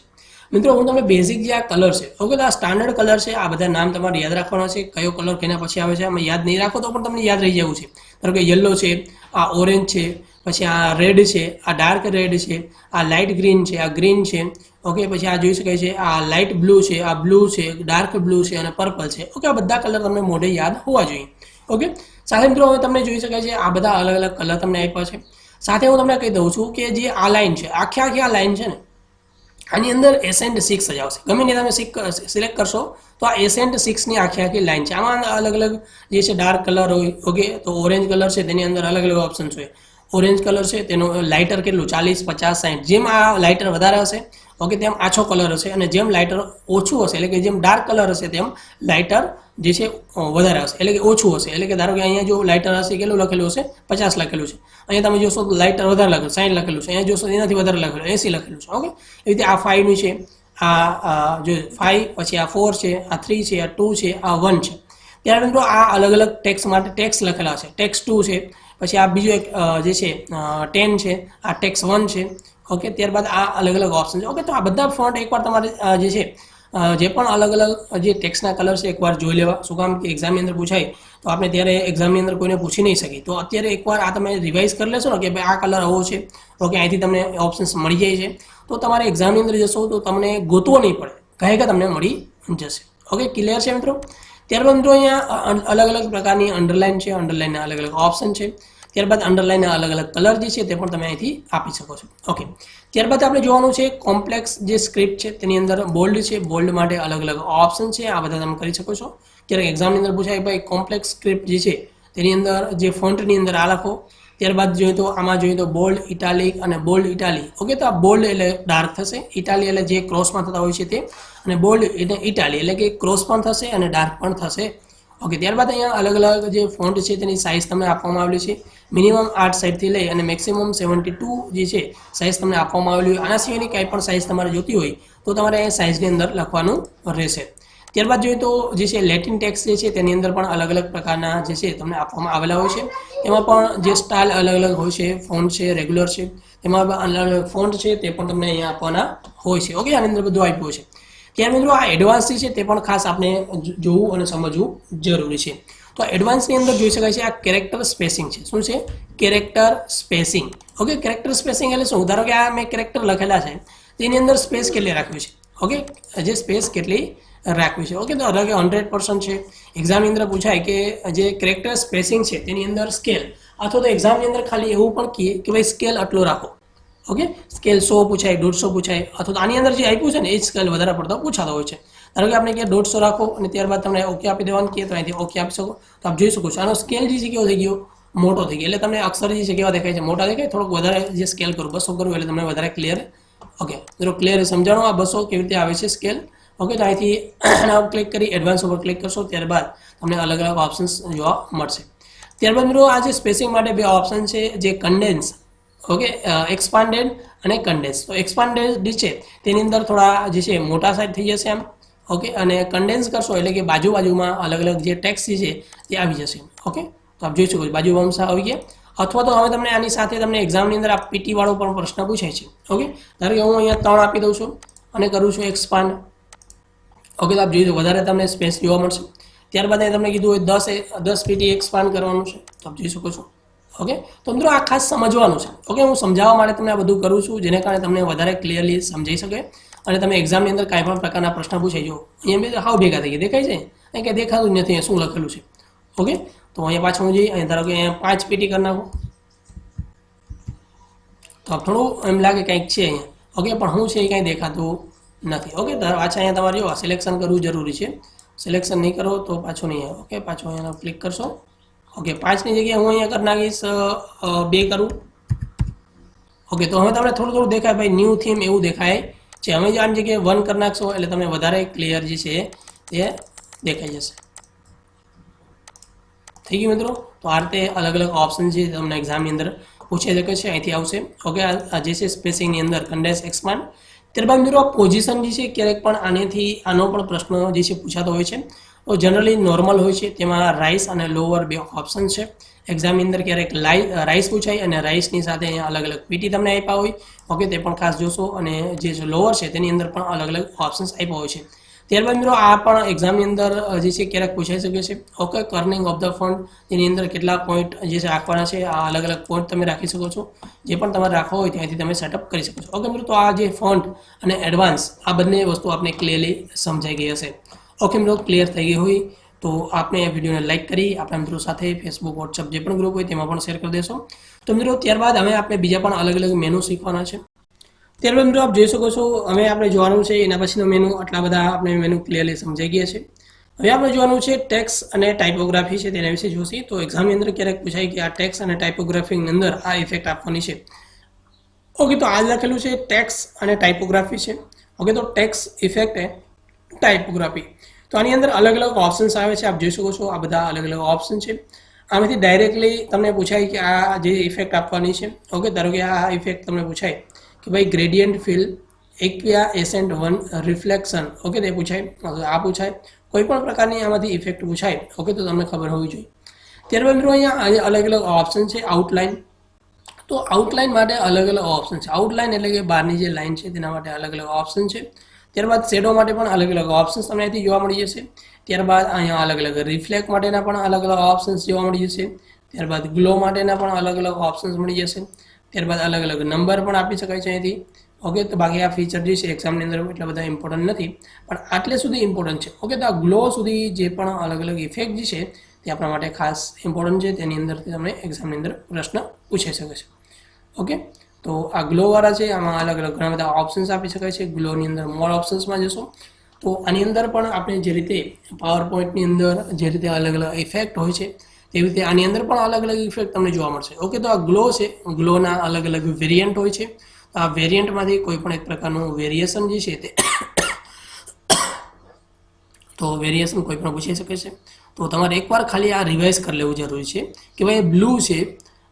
મિત્રો હું તમને બેઝિક જે આ કલર છે ઓકે તો આ સ્ટાન્ડર્ડ કલર છે. આ બધા નામ તમારે યાદ રાખવાના છે, કયો કલર કેના પછી આવે છે. આમાં યાદ નહીં રાખો તો પણ તમને યાદ રહી જવું છે. ધારો કે યલો છે, આ ઓરેન્જ છે, પછી આ રેડ છે, આ ડાર્ક રેડ છે, આ લાઇટ ગ્રીન છે, આ ગ્રીન છે, ઓકે. પછી આ જોઈ શકાય છે આ લાઇટ બ્લુ છે, આ બ્લુ છે, ડાર્ક બ્લુ છે અને પર્પલ છે, ઓકે. આ બધા કલર તમને મોઢે યાદ હોવા જોઈએ, ઓકે. સાથે મિત્રો હવે તમને જોઈ શકાય છે આ બધા અલગ અલગ કલર તમને આપ્યા છે. સાથે હું તમને કહી દઉં છું કે જે આ લાઇન છે, આખી આ લાઇન છે ને, આની અંદર એસેન્ટ 6 જ આવશે. ગમે તે તમે સિલેક્ટ કરશો તો આ એસેન્ટ 6ની આખી લાઇન છે. આમાં અલગ અલગ જે છે ડાર્ક કલર હોય, ઓકે. તો ઓરેન્જ કલર છે તેની અંદર અલગ અલગ ઓપ્શન્સ હોય. ઓરેન્જ કલર છે તેનો લાઇટર કેટલું 40, 50, 60, જેમ આ લાઇટર વધારે હશે, ઓકે, તેમ આછો કલર હશે, અને જેમ લાઇટર ઓછું હશે એટલે કે જેમ ડાર્ક કલર હશે તેમ લાઇટર જે છે વધારે હશે એટલે કે ઓછું હશે. એટલે કે ધારો કે અહીંયા જો લાઇટર હશે કેટલું લખેલું હશે 50 લખેલું છે, અહીંયા તમે જોશો તો લાઇટર વધારે લખેલું 60 લખેલું છે, અહીંયા જોશો એનાથી વધારે લખેલું 80 લખેલું છે, ઓકે. એ રીતે આ 5નું છે, આ જો 5, પછી આ 4 છે, આ 3 છે, આ 2 છે, આ 1 છે. ત્યારે મિત્રો આ અલગ અલગ ટેક્સ માટે ટેક્સ લખેલા છે. ટેક્સ 2 છે, પછી આ બીજો એક જે છે 10 છે, આ ટેક્સ 1 છે, ઓકે. ત્યારબાદ આ અલગ અલગ ઓપ્શન છે, ઓકે. તો આ બધા ફોન્ટ એકવાર તમારે જે છે જે પણ અલગ અલગ જે ટેક્સના કલર છે એકવાર જોઈ લેવા. શું કામ કે એક્ઝામની અંદર પૂછાય તો આપણે ત્યારે એક્ઝામની અંદર કોઈને પૂછી નહીં શકીએ. તો અત્યારે એકવાર આ તમે રિવાઇઝ કરી લેશો ને કે ભાઈ આ કલર આવો છે, ઓકે, અહીંથી તમને ઓપ્શન્સ મળી જાય છે, તો તમારે એક્ઝામની અંદર જશો તો તમને ગોતવો નહીં પડે, કહે કે તમને મળી જશે, ઓકે. ક્લિયર છે મિત્રો? ત્યારબાદ મિત્રો અહીંયા અલગ અલગ પ્રકારની અંડરલાઇન છે, અંડરલાઇનના અલગ અલગ ઓપ્શન છે. ત્યારબાદ અંડરલાઇનના અલગ અલગ કલર જે છે તે પણ તમે અહીંથી આપી શકો છો, ઓકે. ત્યારબાદ આપણે જોવાનું છે કોમ્પ્લેક્સ જે સ્ક્રિપ્ટ છે તેની અંદર બોલ્ડ છે, બોલ્ડ માટે અલગ અલગ ઓપ્શન છે, આ બધા તમે કરી શકો છો. ક્યારેક એક્ઝામની અંદર પૂછાય ભાઈ કોમ્પ્લેક્સ સ્ક્રિપ્ટ જે છે તેની અંદર જે ફોન્ટની અંદર આ લખો. ત્યારબાદ જોઈએ તો આમાં જોઈએ તો બોલ્ડ, ઇટાલિક અને બોલ્ડ ઇટાલિક, ઓકે. તો આ બોલ્ડ એટલે ડાર્ક થશે, ઇટાલિક એટલે જે ક્રોસમાં થતા હોય છે તે, અને બોલ્ડ એટલે ઇટાલિક એટલે કે ક્રોસ પણ થશે અને ડાર્ક પણ થશે, ઓકે. ત્યારબાદ અહીંયા અલગ અલગ જે ફોન્ટ છે તેની સાઇઝ તમને આપવામાં આવેલી છે. મિનિમમ 8 સાઇઝથી લઈ અને મેક્સિમમ 72 જે છે સાઇઝ તમને આપવામાં આવેલી હોય. આના સિવાયની કાંઈ પણ સાઇઝ તમારે જોતી હોય તો તમારે એ સાઇઝની અંદર લખવાનું રહેશે. ત્યારબાદ જોઈએ તો જે છે લેટિન ટેક્સ જે છે તેની અંદર પણ અલગ અલગ પ્રકારના જે છે તમને આપવામાં આવેલા હોય છે. એમાં પણ જે સ્ટાઇલ અલગ અલગ હોય છે, ફોન્ટ છે, રેગ્યુલર છે, એમાં અલગ અલગ ફોન્ટ છે તે પણ તમને અહીંયા આપવાના હોય છે, ઓકે. આની અંદર બધું આપ્યું છે. ત્યાં મિત્રો આ એડવાન્સ છે તે પણ ખાસ આપણે જોવું અને સમજવું જરૂરી છે. તો એડવાન્સની અંદર જોઈ શકાય છે આ કેરેક્ટર સ્પેસિંગ છે. શું છે? Character spacing, okay. Character spacing એટલે શું? ધારો કે આ મેં કેરેક્ટર લખેલા છે તેની અંદર સ્પેસ કેટલી રાખવી છે, ઓકે. જે સ્પેસ કેટલી રાખવી છે, ઓકે. તો ધારો કે 100% છે. એક્ઝામની અંદર પૂછાય કે જે કેરેક્ટર સ્પેસિંગ છે તેની અંદર સ્કેલ, અથવા તો એક્ઝામની અંદર ખાલી એવું પણ કહીએ કે ભાઈ સ્કેલ આટલો રાખો, ઓકે. સ્કેલ 100 પૂછાય, 150 પૂછાય, અથવા તો આની અંદર જે આપ્યું છે ને એ જ સ્કેલ વધારે પડતો પૂછાતો હોય છે. ધારો કે આપણે કે 150 રાખો અને ત્યારબાદ તમને ઓકે આપી દેવાનું કહે તો અહીંથી ઓકે આપી શકો. તો આપ જોઈ શકો છો આનો સ્કેલ જે છે કેવો થઈ ગયો, મોટો થઈ ગયો. એટલે તમને અક્ષર જે છે કેવા દેખાય છે, મોટા દેખાય. થોડુંક વધારે જે સ્કેલ કરું 200 કરું એટલે તમને વધારે ક્લિયર, ઓકે. મિત્રો ક્લિયર સમજાણો આ 200 કેવી રીતે આવે છે સ્કેલ, ઓકે. તો અહીંથી આના ક્લિક કરી એડવાન્સ ઉપર ક્લિક કરશો ત્યારબાદ તમને અલગ અલગ ઓપ્શન્સ જોવા મળશે. ત્યારબાદ મિત્રો આ જે સ્પેસિંગ માટે બે ઓપ્શન છે, જે કન્ડેન્સ, ઓકે, એક્સપાન્ડેડ અને કન્ડેન્સ. તો એક્સપાન્ડેડ છે તેની અંદર થોડા જે છે મોટા સાઇઝ થઈ જશે એમ, ઓકે. અને કન્ડેન્સ કરશો એટલે કે બાજુમાં અલગ અલગ જે ટેક્સ છે તે આવી જશે, ઓકે. તો આપ જોઈ શકો છો બાજુમાં આવી ગયા. અથવા તો હવે તમને આની સાથે તમને એક્ઝામની અંદર આ પીટી વાળો પણ પ્રશ્ન પૂછાય છે, ઓકે. ધારો કે હું અહીંયા 3 આપી દઉં છું અને કરું છું એક્સપાન્ડ, ઓકે. તો આપ જોઈ શકો વધારે તમને સ્પેસ જોવા મળશે. ત્યારબાદ તમને કીધું હોય 10 પીટી એક્સપાન્ડ કરવાનું છે, તો આપ જોઈ શકો છો, ઓકે. તો મિત્રો આ ખાસ સમજવાનું છે, ઓકે. હું સમજાવવા માટે તમને આ બધું કરું છું જેને કારણે તમને વધારે ક્લિયરલી સમજાઈ શકે અને તમે એક્ઝામની અંદર કાંઈ પણ પ્રકારના પ્રશ્ન પૂછાઈ જો અહીંયા હાવ ભેગા થઈ ગયા દેખાય છે, અહીં કંઈ દેખાતું જ નથી શું લખેલું છે, ઓકે. તો અહીંયા પાછું હું જઈ અહીંયા ધારો કે અહીંયા 5 પીટી કરી નાખું તો થોડું એમ લાગે કંઈક છે અહીંયા, ઓકે. પણ શું છે એ કાંઈ દેખાતું નથી, ઓકે. પાછા અહીંયા તમારે જો સિલેક્શન કરવું જરૂરી છે. સિલેક્શન નહીં કરો તો પાછું નહીં આવે, ઓકે. પાછું અહીંયા ક્લિક કરશો, ઓકે. 5ની જગ્યાએ હું અહીંયા કરી નાખીશ 2 કરું, ઓકે. તો હવે તમને થોડું દેખાય ભાઈ ન્યૂ થીમ એવું દેખાય છે. હવે જો આની જગ્યાએ 1 કરી નાખશો એટલે તમને વધારે ક્લિયર જે છે તે દેખાઈ જશે. થઈ ગયું મિત્રો? તો આ રીતે અલગ અલગ ઓપ્શન છે તમને એક્ઝામની અંદર પૂછાઈ શકે છે, અહીંથી આવશે, ઓકે. આ જે છે સ્પેસિંગની અંદર કન્ડેન્સ, એક્સપાન્ડ. ત્યારબાદ મિત્રો આ પોઝિશન જે છે ક્યારેક પણ આનો પણ પ્રશ્ન જે છે પૂછાતો હોય છે. તો જનરલી નોર્મલ હોય છે, તેમાં રાઇસ અને લોઅર બે ઓપ્શન છે. એક્ઝામની અંદર ક્યારેક રાઇસ પૂછાય અને રાઇસની સાથે અહીંયા અલગ અલગ પીટી તમને આપ્યા હોય, ઓકે. તે પણ ખાસ જોશો. અને જે લોઅર છે તેની અંદર પણ અલગ અલગ ઓપ્શન્સ આપ્યા હોય છે. ત્યારબાદ મિત્રો આ પણ એક્ઝામની અંદર જે છે ક્યારેક પૂછાઈ શકે છે. ઓકે, કર્નિંગ ઓફ ધ ફંડ, તેની અંદર કેટલા પોઈન્ટ જે છે રાખવાના છે, આ અલગ અલગ પોઈન્ટ તમે રાખી શકો છો. જે પણ તમારે રાખવો હોય ત્યાંથી તમે સેટઅપ કરી શકો છો. ઓકે મિત્રો, તો આ જે ફંડ અને એડવાન્સ આ બંને વસ્તુ આપણે ક્લિયરલી સમજાઈ ગઈ હશે. ઓકે મિત્રો, ક્લિયર થઈ ગઈ હોય તો આપણે આ વિડીયોને લાઇક કરી આપણા મિત્રો સાથે ફેસબુક, વોટ્સઅપ જે પણ ગ્રુપ હોય તેમાં પણ શેર કરી દેશો. તો મિત્રો ત્યારબાદ હવે આપણે બીજા પણ અલગ અલગ મેનુ શીખવાના છે. ત્યારબાદ મિત્રો આપ જોઈ શકો છો હવે આપણે જોવાનું છે એના પછીનો મેનુ. આટલા બધા આપણે મેનુ ક્લિયરલી સમજાઈ ગયા છે. હવે આપણે જોવાનું છે ટેક્સ અને ટાઇપોગ્રાફી છે, તેના વિશે જોશી. તો એક્ઝામની અંદર ક્યારેક પૂછાય કે આ ટેક્સ અને ટાઇપોગ્રાફીની અંદર આ ઇફેક્ટ આપવાની છે. ઓકે, તો આ લખેલું છે ટેક્સ અને ટાઇપોગ્રાફી છે. ઓકે, તો ટેક્સ, ઇફેક્ટ એ ટાઇપોગ્રાફી. તો આની અંદર અલગ અલગ ઓપ્શન્સ આવે છે, આપ જોઈ શકો છો. આ બધા અલગ અલગ ઓપ્શન છે. આમાંથી ડાયરેક્ટલી તમને પૂછાય કે આ જે ઇફેક્ટ આપવાની છે. ઓકે, ધારો કે આ ઇફેક્ટ તમને પૂછાય કે ભાઈ gradient fill aqua accent one reflection. Okay, તે પૂછાય, આ પૂછાય, કોઈ પણ પ્રકારની આમાંથી ઇફેક્ટ પૂછાય. ઓકે, તો તમને ખબર હોવી જોઈએ. ત્યારબાદ મિત્રો અહીંયા અલગ અલગ ઓપ્શન છે. આઉટલાઇન, તો આઉટલાઇન માટે અલગ અલગ ઓપ્શન છે. આઉટલાઇન એટલે કે બહારની જે લાઇન છે તેના માટે અલગ અલગ ઓપ્શન છે. ત્યારબાદ શેડો માટે પણ અલગ અલગ ઓપ્શન્સ તમને અહીંથી જોવા મળી જશે. ત્યારબાદ અહીંયા અલગ અલગ રિફ્લેક્ટ માટેના પણ અલગ અલગ ઓપ્શન્સ જોવા મળી જશે. ત્યારબાદ ગ્લો માટેના પણ અલગ અલગ ઓપ્શન્સ મળી જશે. ત્યારબાદ અલગ અલગ નંબર પણ આપી શકાય છે અહીંથી. ઓકે, તો બાકી આ ફીચર જે છે એક્ઝામની અંદર એટલા બધા ઇમ્પોર્ટન્ટ નથી, પણ આટલે સુધી ઇમ્પોર્ટન્ટ છે. ઓકે, તો આ ગ્લો સુધી જે પણ અલગ અલગ ઇફેક્ટ જે છે તે આપણા માટે ખાસ ઇમ્પોર્ટન્ટ છે. તેની અંદરથી તમને એક્ઝામની અંદર પ્રશ્ન પૂછાઈ શકે છે. ઓકે, તો આ ગ્લોવાળા છે, આમાં અલગ અલગ ઘણા બધા ઓપ્શન્સ આપી શકાય છે. ગ્લોની અંદર મોર ઓપ્શન્સમાં જશો તો આની અંદર પણ આપણે જે રીતે પાવર પોઈન્ટની અંદર જે રીતે અલગ અલગ ઇફેક્ટ હોય છે તેવી રીતે આની અંદર પણ અલગ અલગ ઇફેક્ટ તમને જોવા મળશે. ઓકે, તો આ ગ્લો છે, ગ્લોના અલગ અલગ વેરિયન્ટ હોય છે. તો આ વેરિયન્ટમાંથી કોઈ પણ એક પ્રકારનું વેરિએશન જે છે તે તો વેરિએશન કોઈ પણ પૂછી શકે છે. તો તમારે એકવાર ખાલી આ રિવાઇઝ કરી લેવું જરૂરી છે કે ભાઈ બ્લુ છે,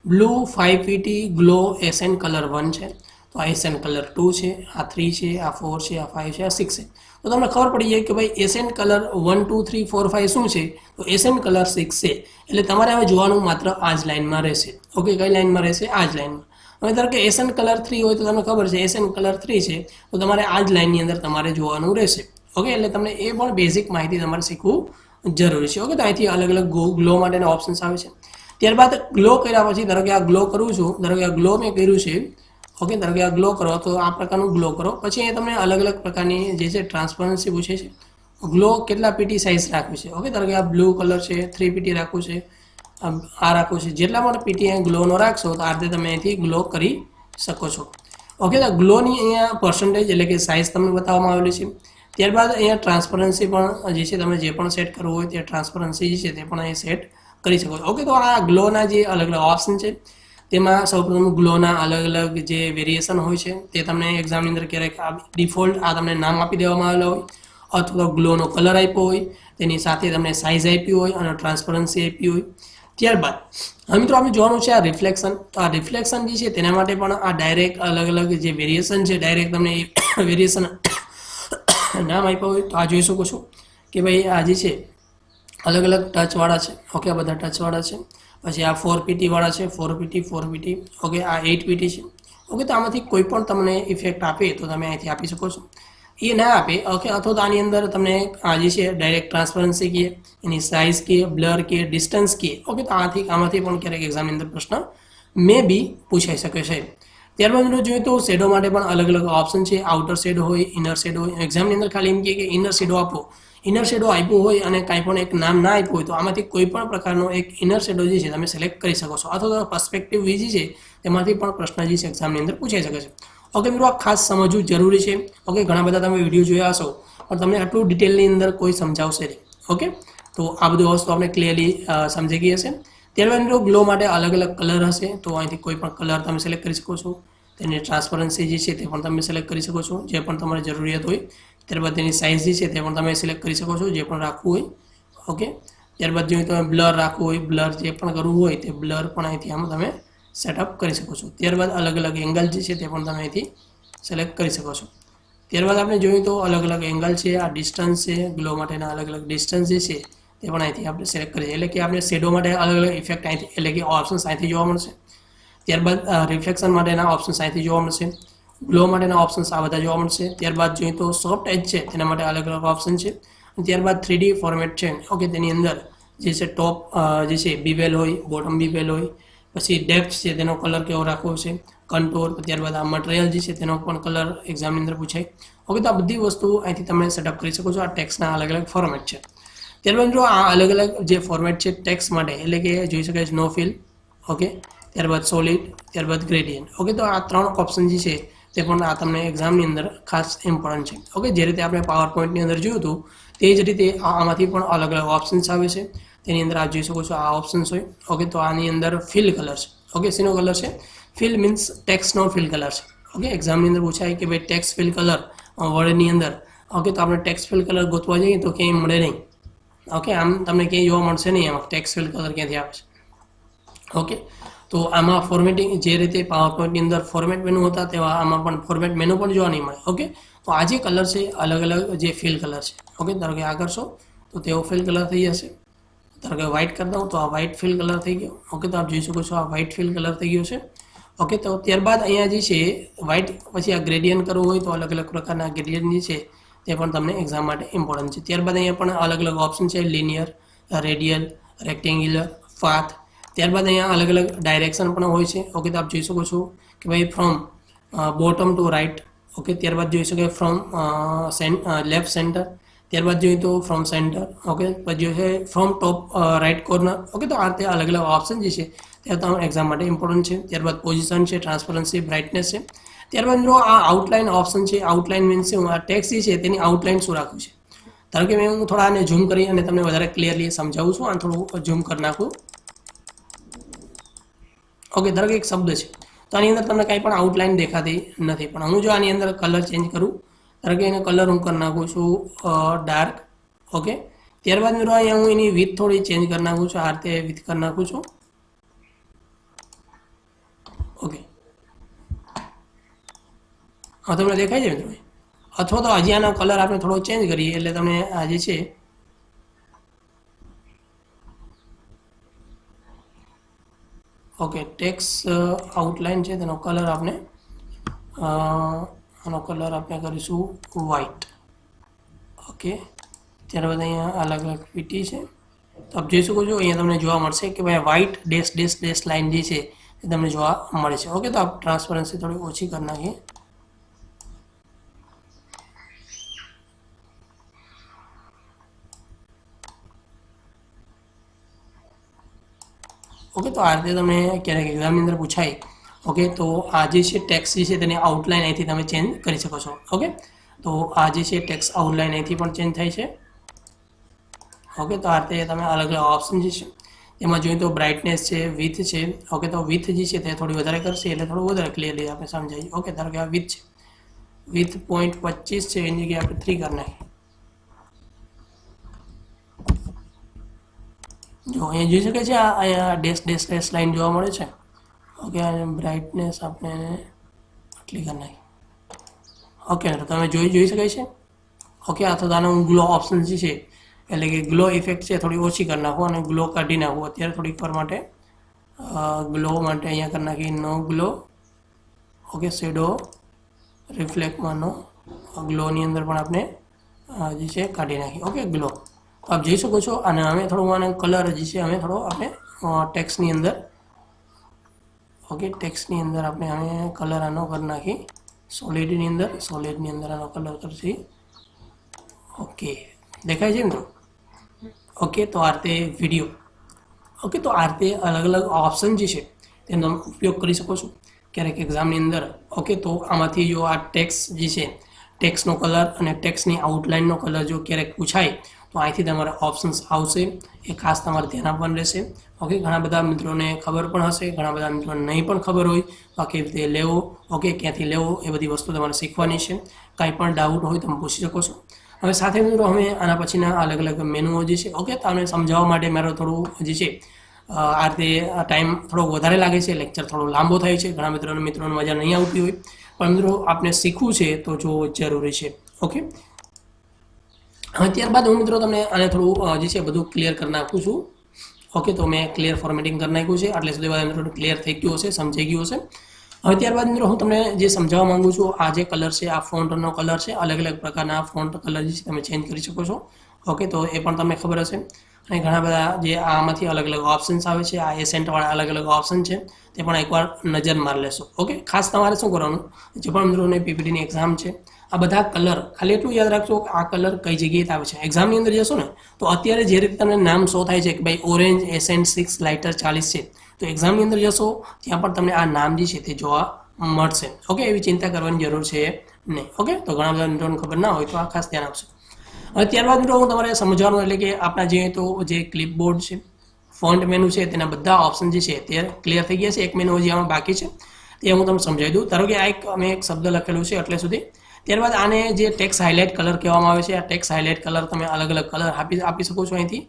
blue 5PT glow ascent colour 1 છે, તો આ એસેન્ટ કલર 2 છે, આ 3 છે, આ 4 છે, આ 5 છે, આ 6 છે. તો તમને ખબર પડી જાય કે ભાઈ એસેન્ટ કલર 1 2 3 4 5 શું છે, તો એસેન્ટ કલર 6 છે. એટલે તમારે હવે જોવાનું માત્ર આ જ લાઇનમાં રહેશે. ઓકે, કઈ લાઇનમાં રહેશે? આ જ લાઇનમાં. હવે ધારો કે એસેન્ટ કલર 3 હોય તો તમને ખબર છે એસેન્ટ કલર 3 છે, તો તમારે આ જ લાઇનની અંદર તમારે જોવાનું રહેશે. ઓકે, એટલે તમને એ પણ બેઝિક માહિતી તમારે શીખવું જરૂરી છે. ઓકે, તો અહીંથી અલગ અલગ ગ્લો માટેના ઓપ્શન્સ આવે છે. ત્યારબાદ ગ્લો કર્યા પછી ધારો કે આ ગ્લો કરું છું, ધારો કે આ ગ્લો મેં કર્યું છે. ઓકે, ધારો કે આ ગ્લો કરો તો આ પ્રકારનું ગ્લો કરો. પછી અહીંયા તમને અલગ અલગ પ્રકારની જે છે ટ્રાન્સપરન્સી પૂછે છે. ગ્લો કેટલા પીટી સાઇઝ રાખવી છે. ઓકે, ધારો કે આ બ્લુ કલર છે, 3 પીટી રાખવું છે, આ રાખવું છે. જેટલા પણ પીટી અહીં ગ્લોનો રાખશો તો આ રીતે તમે અહીંથી ગ્લો કરી શકો છો. ઓકે, તો ગ્લોની અહીંયા પર્સન્ટેજ એટલે કે સાઇઝ તમને બતાવવામાં આવેલી છે. ત્યારબાદ અહીંયા ટ્રાન્સપરન્સી પણ જે છે તમે જે પણ સેટ કરવું હોય તે ટ્રાન્સપરન્સી જે છે તે પણ અહીં સેટ કરી શકો છો. ઓકે, તો આ ગ્લોના જે અલગ અલગ ઓપ્શન છે તેમાં સૌપ્રથમ ગ્લોના અલગ અલગ જે વેરિએશન હોય છે તે તમને એક્ઝામની અંદર ક્યારેક ડિફોલ્ટ આ તમને નામ આપી દેવામાં આવેલા હોય, અથવા તો ગ્લોનો કલર આપ્યો હોય, તેની સાથે તમને સાઇઝ આપી હોય અને ટ્રાન્સપરન્સી આપી હોય. ત્યારબાદ હવે મિત્રો આપણે જોવાનું છે આ રિફ્લેક્શન. તો આ રિફ્લેક્શન જે છે તેના માટે પણ આ ડાયરેક્ટ અલગ અલગ જે વેરિએશન છે ડાયરેક્ટ તમને વેરિએશન નામ આપ્યા હોય. તો આ જોઈ શકો છો કે ભાઈ આ જે છે અલગ અલગ ટચવાળા છે. ઓકે, આ બધા ટચવાળા છે. પછી આ 4PT વાળા છે, 4PT. ઓકે, આ 8PT છે. ઓકે, તો આમાંથી કોઈ પણ તમને ઇફેક્ટ આપે તો તમે અહીંથી આપી શકો છો. એ ના આપે ઓકે, અથવા તો આની અંદર તમને આ જે છે ડાયરેક્ટ ટ્રાન્સપરન્સી કહીએ, એની સાઇઝ કહીએ, બ્લર કહીએ, ડિસ્ટન્સ કહીએ. ઓકે, તો આમાંથી પણ ક્યારેક એક્ઝામની અંદર પ્રશ્ન મે બી પૂછાઈ શકે છે. ત્યારબાદ મિત્રો જોઈએ તો શેડો માટે પણ અલગ અલગ ઓપ્શન છે. આઉટર શેડો હોય, ઇનર શેડો હોય. એક્ઝામની અંદર ખાલી એમ કહે કે ઇનર શેડો આપો. ઇનર શેડો આપ્યો હોય અને કાંઈ પણ એક નામ ના આપ્યું હોય તો આમાંથી કોઈ પણ પ્રકારનો એક ઇનર શેડો જે છે તમે સિલેક્ટ કરી શકો છો, અથવા તો પર્સ્પેક્ટિવ વી જે છે તેમાંથી પણ પ્રશ્ન જે છે એક્ઝામની અંદર પૂછાઈ શકે છે. ઓકે મિત્રો, આ ખાસ સમજવું જરૂરી છે. ઓકે, ઘણા બધા તમે વિડીયો જોયા હશો પણ તમને આટલું ડિટેલની અંદર કોઈ સમજાવશે નહીં. ઓકે, તો આ બધી વસ્તુ આપણે ક્લિયરલી સમજી ગઈ હશે. ત્યારબાદ મિત્રો ગ્લો માટે અલગ અલગ કલર હશે, તો અહીંથી કોઈ પણ કલર તમે સિલેક્ટ કરી શકો છો. તેની ટ્રાન્સપરન્સી જે છે તે પણ તમે સિલેક્ટ કરી શકો છો, જે પણ તમારે જરૂરિયાત હોય. ત્યારબાદ તેની સાઇઝ જે છે તે પણ તમે સિલેક્ટ કરી શકો છો, જે પણ રાખવું હોય. ઓકે, ત્યારબાદ જો તમે બ્લર રાખવું હોય, બ્લર જે પણ કરવું હોય તે બ્લર પણ અહીંથી આમાં તમે સેટઅપ કરી શકો છો. ત્યારબાદ અલગ અલગ એંગલ જે છે તે પણ તમે અહીંથી સિલેક્ટ કરી શકો છો. ત્યારબાદ આપણે જોઈએ તો અલગ અલગ એંગલ છે, આ ડિસ્ટન્સ છે, ગ્લો માટેના અલગ અલગ ડિસ્ટન્સ જે છે તે પણ અહીંથી આપણે સિલેક્ટ કરીએ. એટલે કે આપણે શેડો માટે અલગ અલગ ઇફેક્ટ અહીંથી એટલે કે ઓપ્શન્સ અહીંથી જોવા મળશે. ત્યારબાદ રિફ્લેક્શન માટેના ઓપ્શન્સ અહીંથી જોવા મળશે. ગ્લો માટેના ઓપ્શન્સ આ બધા જોવા મળશે. ત્યારબાદ જોઈએ તો સોફ્ટ એજ છે તેના માટે અલગ અલગ ઓપ્શન છે. ત્યારબાદ 3D ફોર્મેટ છે. ઓકે, તેની અંદર જે છે ટોપ જે છે બીવેલ હોય, બોટમ બીવેલ હોય, પછી ડેપ્થ છે તેનો કલર કેવો રાખવો છે, કંટોર, ત્યારબાદ આ મટીરિયલ જે છે તેનો પણ કલર એક્ઝામની અંદર પૂછાય. ઓકે, તો આ બધી વસ્તુ અહીંથી તમે સેટઅપ કરી શકો છો. આ ટેક્સના અલગ અલગ ફોર્મેટ છે. ત્યારબાદ જો આ અલગ અલગ જે ફોર્મેટ છે ટેક્સ માટે, એટલે કે જોઈ શકાય છે નો ફિલ, ઓકે, ત્યારબાદ સોલિડ, ત્યારબાદ ગ્રેડિયન્ટ. ઓકે, તો આ 3 ઓપ્શન જે છે તે પણ આ તમને એક્ઝામની અંદર ખાસ ઇમ્પોર્ટન્ટ છે. ઓકે, જે રીતે આપણે પાવર પોઈન્ટની અંદર જોયું હતું તે જ રીતે આમાંથી પણ અલગ અલગ ઓપ્શન્સ આવે છે. તેની અંદર આપ જોઈ શકો છો આ ઓપ્શન્સ હોય. ઓકે, તો આની અંદર ફિલ કલર છે. ઓકે, શેનો કલર છે? ફિલ મીન્સ ટેક્સનો ફિલ કલર છે. ઓકે, એક્ઝામની અંદર પૂછાય કે ભાઈ ટેક્સ ફિલ કલર વર્ડની અંદર. ઓકે, તો આપણે ટેક્સ ફિલ કલર ગોતવા જઈએ તો ક્યાંય મળે નહીં. ઓકે, આમ તમને ક્યાંય જોવા મળશે નહીં એમાં ટેક્સ ફિલ કલર ક્યાંથી આવે છે. ઓકે, તો આમાં ફોર્મેટિંગ જે રીતે પાવર પોઈન્ટની અંદર ફોર્મેટ મેનુ હતા તેવા આમાં પણ ફોર્મેટ મેનુ પણ જોવા નહીં મળે. ઓકે, તો આ જે કલર છે અલગ અલગ જે ફિલ કલર છે. ઓકે, ધારો કે આ કરશો તો તેવો ફિલ કલર થઈ જશે. ધારો કે વ્હાઇટ કરી દઉં તો આ વ્હાઇટ ફિલ કલર થઈ ગયો. ઓકે, તો આપ જોઈ શકો છો આ વ્હાઇટ ફિલ કલર થઈ ગયો છે. ઓકે, તો ત્યારબાદ અહીંયા જે છે વ્હાઇટ પછી આ ગ્રેડિયન્ટ કરવું હોય તો અલગ અલગ પ્રકારના ગ્રેડિયન્ટ જે છે તે પણ તમને એક્ઝામ માટે ઇમ્પોર્ટન્ટ છે. ત્યારબાદ અહીંયા પણ અલગ અલગ ઓપ્શન છે, લિનિયર, રેડિયલ, રેક્ટેન્ગ્યુલર, પાથ. ત્યારબાદ અહીંયા અલગ અલગ ડાયરેક્શન પણ હોય છે. ઓકે, તો આપ જોઈ શકો છો કે ભાઈ from bottom to right. Okay, ત્યારબાદ જોઈ શકો ફ્રોમ લેફ્ટ સેન્ટર, ત્યારબાદ જોઈએ તો ફ્રોમ સેન્ટર. ઓકે, પછી જોઈએ છે from top right corner. Okay, તો આ રીતે અલગ અલગ ઓપ્શન જે છે તે તમારા એક્ઝામ માટે ઇમ્પોર્ટન્ટ છે. ત્યારબાદ પોઝિશન છે, ટ્રાન્સપરન્સી, બ્રાઇટનેસ છે. ત્યારબાદ જો આ આઉટલાઇન ઓપ્શન છે, આઉટલાઇન મીન્સ હું આ ટેક્સ જે છે તેની આઉટલાઇન શું રાખવું છે. ધારો કે હું થોડા આને ઝૂમ કરી અને તમને વધારે ક્લિયરલી સમજાવું છું. આ થોડું ઝૂમ કરી નાખું. ઓકે, ધારો કે એક શબ્દ છે તો આની અંદર તમને કંઈ પણ આઉટલાઇન દેખાતી નથી, પણ હું જો આની અંદર કલર ચેન્જ કરું, ધારો કે એનો કલર હું કરી નાખું છું ડાર્ક. ઓકે, ત્યારબાદ મિત્રો અહીંયા હું એની વિથ થોડી ચેન્જ કરી નાખું છું. આ રીતે વિથ કરી નાખું છું. ઓકે, હા, તમને દેખાય છે મિત્રો? અથવા તો હજી આનો કલર આપણે થોડો ચેન્જ કરીએ એટલે તમને આ જે છે ઓકે ટેક્સ આઉટલાઇન છે તેનો કલર આપણે આનો કલર આપણે કરીશું વ્હાઇટ. ઓકે, ત્યારબાદ અહીંયા અલગ અલગ પીટી છે તો આપ જોઈ શકો છો અહીંયા તમને જોવા મળશે કે ભાઈ white dash dash dash line જે છે એ તમને જોવા મળે છે. ઓકે, તો આપ ટ્રાન્સપરન્સી થોડી ઓછી કરી નાખીએ. ઓકે, તો આ રીતે તમે ક્યારેક એક્ઝામની અંદર પૂછાય. ઓકે, તો આ જે છે ટેક્સ જે છે તેની આઉટલાઇન અહીંથી તમે ચેન્જ કરી શકો છો. ઓકે, તો આ જે છે ટેક્સ આઉટલાઇન અહીંથી પણ ચેન્જ થાય છે. ઓકે, તો આ રીતે તમે અલગ અલગ ઓપ્શન જે છે એમાં જોઈએ તો બ્રાઇટનેસ છે, વિથ છે. ઓકે, તો વિથ જે છે તે થોડી વધારે કરશે એટલે થોડું વધારે ક્લિયરલી આપણે સમજાવીએ. ઓકે, ધારો કે આ વિથ છે, વિથ 0.25 છે એની જગ્યાએ આપણે 3 કરી નાખીએ. જો અહીંયા જોઈ શકે છે અહીંયા ડેશ ડેશ ડેશ લાઇન જોવા મળે છે. ઓકે, બ્રાઇટનેસ આપણે આટલી કરી નાખી. ઓકે, તો તમે જોઈ શકાય છે. ઓકે, અથવા તો આનો હું ગ્લો ઓપ્શન જે છે એટલે કે ગ્લો ઇફેક્ટ છે થોડી ઓછી કરી નાખું અને ગ્લો કાઢી નાખું અત્યારે થોડીક વાર માટે. ગ્લો માટે અહીંયા કરી નાખી નો ગ્લો. ઓકે, શેડો રિફ્લેક્ટમાં નો ગ્લોની અંદર પણ આપણે જે છે કાઢી નાખી. ઓકે, ગ્લો આપ જોઈ શકો છો. અને અમે થોડું આને કલર જે છે અમે થોડો આપણે ટેક્સની અંદર ઓકે ટેક્સની અંદર આપણે હવે કલર આનો કરી નાખી સોલિડની અંદર આનો કલર કરશી. ઓકે, દેખાય છે મિત્રો? ઓકે, તો આ રીતે વિડીયો. ઓકે, તો આ રીતે અલગ અલગ ઓપ્શન જે છે તેનો ઉપયોગ કરી શકો છો ક્યારેક એક્ઝામની અંદર. ઓકે, તો આમાંથી જો આ ટેક્સ જે છે ટેક્સનો કલર અને ટેક્સની આઉટલાઇનનો કલર જો ક્યારેક પૂછાય તો અહીંથી તમારા ઓપ્શન્સ આવશે, એ ખાસ તમારે ધ્યાન આપવાનું રહેશે. ઓકે, ઘણા બધા મિત્રોને ખબર પણ હશે, ઘણા બધા મિત્રોને નહીં પણ ખબર હોય તો કેવી રીતે લેવો, ઓકે ક્યાંથી લેવો એ બધી વસ્તુ તમારે શીખવાની છે. કાંઈ પણ ડાઉટ હોય તમે પૂછી શકો છો. હવે સાથે મિત્રો અમે આના પછીના અલગ અલગ મેનુઓ જે છે ઓકે તમને સમજાવવા માટે મારો થોડું જે છે આ રીતે ટાઈમ થોડો વધારે લાગે છે, લેક્ચર થોડો લાંબો થાય છે, ઘણા મિત્રોને મજા નહીં આવતી હોય, પણ મિત્રો આપણે શીખવું છે તો જો જરૂરી છે. ઓકે, હવે ત્યારબાદ હું મિત્રો તમને આને થોડું જે છે બધું ક્લિયર કરી નાખું છું. ઓકે, તો મેં ક્લિયર ફોર્મેટિંગ કરી નાખ્યું છે, એટલે સુધી બધા મિત્રો ક્લિયર થઈ ગયું હશે, સમજાઈ ગયું હશે. હવે ત્યારબાદ મિત્રો હું તમને જે સમજાવવા માંગુ છું, આ જે કલર છે આ ફોન્ટનો કલર છે, અલગ અલગ પ્રકારના ફોન્ટ કલર જે છે તમે ચેન્જ કરી શકો છો. ઓકે, તો એ પણ તમને ખબર હશે. અને ઘણા બધા જે આમાંથી અલગ અલગ ઓપ્શન્સ આવે છે, આ એસેન્ટવાળા અલગ અલગ ઓપ્શન છે, તે પણ એકવાર નજર મારી લેશો. ઓકે, ખાસ તમારે શું કરવાનું, જે પણ મિત્રોને પીપીટીની એક્ઝામ છે, આ બધા કલર ખાલી એટલું યાદ રાખજો કે આ કલર કઈ જગ્યાએ આવે છે. એક્ઝામની અંદર જશો ને તો અત્યારે જે રીતે તમને નામ શો થાય છે કે ભાઈ ઓરેન્જ એસેન્ટ 6 લાઇટર 40 છે, તો એક્ઝામની અંદર જશો ત્યાં પણ તમને આ નામ જે છે તે જોવા મળશે. ઓકે, એવી ચિંતા કરવાની જરૂર છે નહીં. ઓકે, તો ઘણા બધા મિત્રોને ખબર ના હોય તો આ ખાસ ધ્યાન આપશો. હવે ત્યારબાદ મિત્રો હું તમારે સમજવાનું, એટલે કે આપણા જે ક્લિપબોર્ડ છે, ફોન્ટ મેનુ છે, તેના બધા ઓપ્શન જે છે તે ક્લિયર થઈ ગયા છે. એક મેનુ હજી આમાં બાકી છે, તે હું તમને સમજાવી દઉં. ધારો કે આ મેં એક શબ્દ લખેલું છે એટલે સુધી. ત્યારબાદ આને જે ટેક્સ હાઇલાઇટ કલર કહેવામાં આવે છે, આ ટેક્સ હાઇલાઇટ કલર તમે અલગ અલગ કલર આપી શકો છો અહીંથી.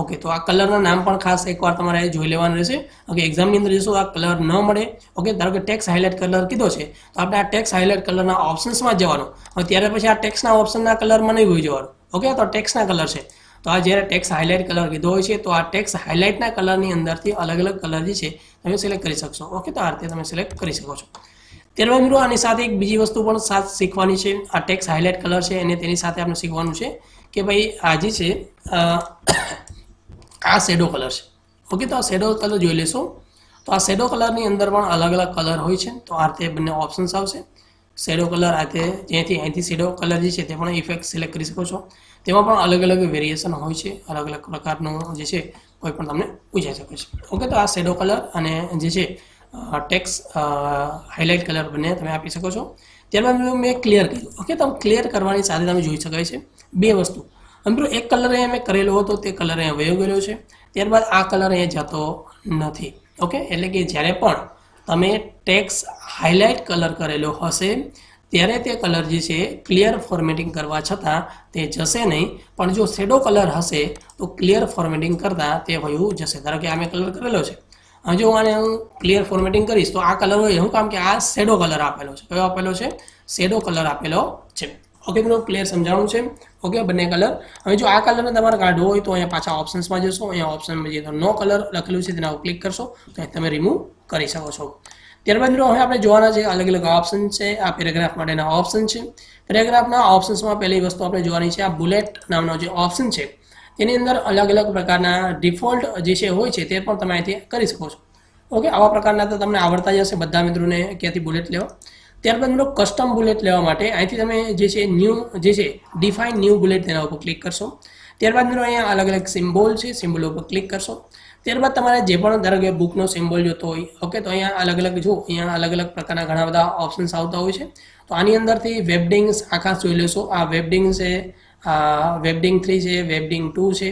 ઓકે, તો આ કલરના નામ પણ ખાસ એકવાર તમારે જોઈ લેવાનું રહેશે. ઓકે, એક્ઝામની અંદર જશો આ કલર ન મળે. ઓકે, ધારો કે ટેક્સ હાઇલાઇટ કલર કીધો છે તો આપણે આ ટેક્સ હાઇલાઇટ કલરના ઓપ્શન્સમાં જવાનું. હવે ત્યારે પછી આ ટેક્સના ઓપ્શનના કલરમાં નહીં હોઈ જવાનું. ઓકે, તો ટેક્સના કલર છે, તો આ જ્યારે ટેક્સ હાઇલાઇટ કલર કીધો હોય છે તો આ ટેક્સ હાઇલાઇટના કલરની અંદરથી અલગ અલગ કલર જે છે તમે સિલેક્ટ કરી શકશો. ઓકે, તો આ રીતે તમે સિલેક્ટ કરી શકો છો. ત્યારબાદ મિત્રો આની સાથે એક બીજી વસ્તુ પણ સાથ શીખવાની છે. આ ટેક્સ હાઇલાઇટ કલર છે અને તેની સાથે આપણે શીખવાનું છે કે ભાઈ આ જે છે આ શેડો કલર છે. ઓકે, તો આ શેડો કલર જોઈ લેશો તો આ શેડો કલરની અંદર પણ અલગ અલગ કલર હોય છે. તો આ રીતે બંને ઓપ્શન્સ આવશે. શેડો કલર આ રીતે જ્યાંથી અહીંથી શેડો કલર જે છે તે પણ ઇફેક્ટ સિલેક્ટ કરી શકો છો. તેમાં પણ અલગ અલગ વેરિએશન હોય છે, અલગ અલગ પ્રકારનું જે છે કોઈ પણ તમને પૂછાઈ શકે છે. ઓકે, તો આ શેડો કલર અને જે છે ટેક્સ હાઇલાઇટ કલર બંને તમે આપી શકો છો. ત્યારબાદ મેં ક્લિયર કર્યું. ઓકે, તો ક્લિયર કરવાની સાથે તમે જોઈ શકાય છે બે વસ્તુ. મિત્રો એક કલર અહીંયા મેં કરેલો હતો તે કલર અહીંયા વયો ગયેલો છે. ત્યારબાદ આ કલર અહીંયા જતો નથી. ઓકે, એટલે કે જ્યારે પણ તમે ટેક્સ હાઇલાઇટ કલર કરેલો હશે ત્યારે તે કલર જે છે ક્લિયર ફોર્મેટિંગ કરવા છતાં તે જશે નહીં, પણ જો શેડો કલર હશે તો ક્લિયર ફોર્મેટિંગ કરતાં તે વયું જશે. ધારો કે આ મેં કલર કરેલો છે, જો આને હું ક્લિયર ફોર્મેટિંગ કરીશ તો આ કલર હોય શું કામ કે આ શેડો કલર આપેલો છે. કયો આપેલો છે? શેડો કલર આપેલો છે. ઓકે મિત્રો, ક્લિયર સમજાવવાનું છે. ઓકે, બંને કલર. હવે જો આ કલરને તમારે કાઢવો હોય તો અહીંયા પાછા ઓપ્શન્સમાં જશો. અહીંયા ઓપ્શનમાં જઈએ તો નો કલર લખેલું છે તેના ઉપર ક્લિક કરશો તો તમે રિમૂવ કરી શકો છો. ત્યારબાદ મિત્રો હવે આપણે જોવાના છે અલગ અલગ ઓપ્શન છે. આ પેરેગ્રાફ માટેના ઓપ્શન છે. પેરેગ્રાફના ઓપ્શન્સમાં પહેલી વસ્તુ આપણે જોવાની છે આ બુલેટ નામનો જે ઓપ્શન છે તેની અંદર અલગ અલગ પ્રકારના ડિફોલ્ટ જે છે હોય છે તે પણ તમે અહીંથી કરી શકો છો. ઓકે, આવા પ્રકારના તો તમને આવડતા જ હશે બધા મિત્રોને ક્યાંથી બુલેટ લેવા. ત્યારબાદ મિત્રો કસ્ટમ બુલેટ લેવા માટે અહીંથી તમે જે છે ન્યૂ જે છે ડિફાઇન ન્યૂ બુલેટ તેના ઉપર ક્લિક કરશો. ત્યારબાદ મિત્રો અહીંયા અલગ અલગ સિમ્બોલ છે, સિમ્બોલ ઉપર ક્લિક કરશો. ત્યારબાદ તમારે જે પણ ધારો કે બુકનો સિમ્બોલ જોતો હોય, ઓકે, તો અહીંયા અલગ અલગ જો અહીંયા અલગ અલગ પ્રકારના ઘણા બધા ઓપ્શન્સ આવતા હોય છે. તો આની અંદરથી વેબડિંગ્સ આખા જોઈ લેશો. આ વેબડિંગ છે, આ વેબડિંગ 3 છે, વેબડિંગ 2 છે.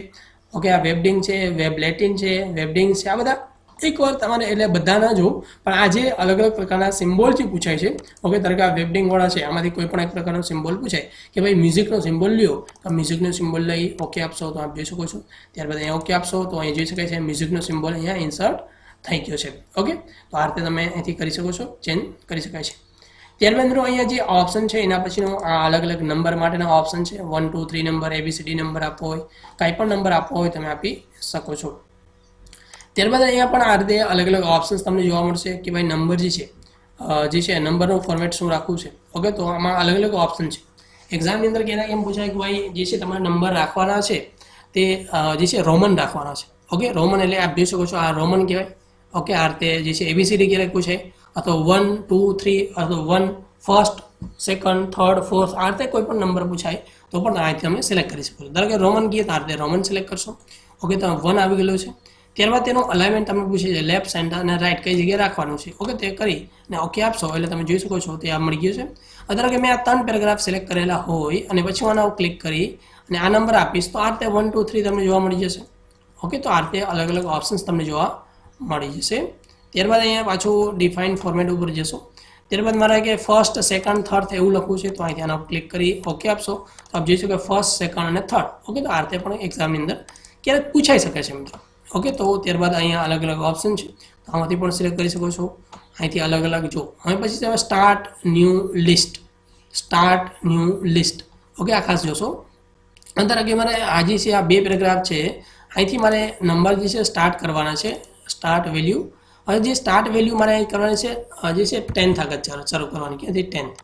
ઓકે, આ વેબડિંગ છે, વેબ લેટિન છે, વેબડિંગ છે. આ બધા એકવાર તમારે એટલે બધા ના જો, પણ આ જે અલગ અલગ પ્રકારના સિમ્બોલ જે પૂછાય છે, ઓકે, ધારો કે આ વેબડિંગવાળા છે, આમાંથી કોઈ પણ એક પ્રકારનો સિમ્બોલ પૂછાય કે ભાઈ મ્યુઝિકનો સિમ્બોલ લ્યો, તો મ્યુઝિકનો સિમ્બોલ લઈ ઓકે આપશો તો આપ જોઈ શકો છો. ત્યારબાદ અહીંયા ઓકે આપશો તો અહીં જોઈ શકાય છે મ્યુઝિકનો સિમ્બોલ અહીંયા ઇન્સર્ટ થઈ ગયો છે. ઓકે, તો આ રીતે તમે અહીંથી કરી શકો છો, ચેન્જ કરી શકાય છે. ત્યારબાદ મિત્રો અહીંયા જે ઓપ્શન છે એના પછીનો આ અલગ અલગ નંબર માટેના ઓપ્શન છે. 1 2 3 નંબર, ABCD નંબર આપવો હોય, કાંઈ પણ નંબર આપવો હોય તમે આપી શકો છો. ત્યારબાદ અહીંયા પણ આ રીતે અલગ અલગ ઓપ્શન્સ તમને જોવા મળશે કે ભાઈ નંબર જે છે નંબરનું ફોર્મેટ શું રાખવું છે. ઓકે, તો આમાં અલગ અલગ ઓપ્શન છે. એક્ઝામની અંદર ક્યારેક એમ પૂછાય કે ભાઈ જે છે તમારે નંબર રાખવાના છે તે જે છે રોમન રાખવાના છે. ઓકે, રોમન એટલે આપ જોઈ શકો છો આ રોમન કહેવાય. ઓકે, આ રીતે જે છે ABCD ક્યારેક પૂછાય, અથવા 1 2 3 અથવા 1 ફર્સ્ટ સેકન્ડ થર્ડ ફોર્થ આ રીતે કોઈ પણ નંબર પૂછાય તો પણ અહીંથી તમે સિલેક્ટ કરી શકો છો. ધારો કે રોમન કહીએ તો આ રીતે રોમન સિલેક્ટ કરશો. ઓકે, તો 1 આવી ગયેલું છે. ત્યારબાદ તેનો અલાઇનમેન્ટ તમને પૂછે છે લેફ્ટ સેન્ટર અને રાઇટ કઈ જગ્યાએ રાખવાનું છે. ઓકે, તે કરી અને ઓકે આપશો એટલે તમે જોઈ શકો છો તે આ મળી ગયું છે. ધારો કે મેં આ 3 પેરેગ્રાફ સિલેક્ટ કરેલા હોય અને પછી હું આના ઉપર ક્લિક કરી અને આ નંબર આપીશ તો આ રીતે 1 2 3 તમને જોવા મળી જશે. ઓકે, તો આ રીતે અલગ અલગ ઓપ્શન્સ તમને જોવા મળી જશે. ત્યારબાદ અહીંયા પાછું ડિફાઇન ફોર્મેટ ઉપર જશો. ત્યારબાદ મારે કે ફર્સ્ટ સેકન્ડ થર્ડ એવું લખવું છે તો અહીંથી આના ઉપર ક્લિક કરી ઓકે આપશો તો આપ જોઈ શકો ફર્સ્ટ સેકન્ડ અને થર્ડ. ઓકે, તો આ રીતે પણ એક્ઝામની અંદર ક્યારેક પૂછાઈ શકે છે મિત્રો. ઓકે, તો ત્યારબાદ અહીંયા અલગ અલગ ઓપ્શન છે તો આમાંથી પણ સિલેક્ટ કરી શકો છો. અહીંથી અલગ અલગ જો હવે પછી તમે સ્ટાર્ટ ન્યૂ લિસ્ટ. ઓકે, આ ખાસ જોશો. અંતર કે મારે આજે છે આ 2 પેરેગ્રાફ છે, અહીંથી મારે નંબર જે છે સ્ટાર્ટ કરવાના છે, સ્ટાર્ટ વેલ્યુ હવે જે સ્ટાર્ટ વેલ્યુ મારે અહીં કરવાની છે જે છે 10th આગળ શરૂ કરવાની, ક્યાંથી 10th.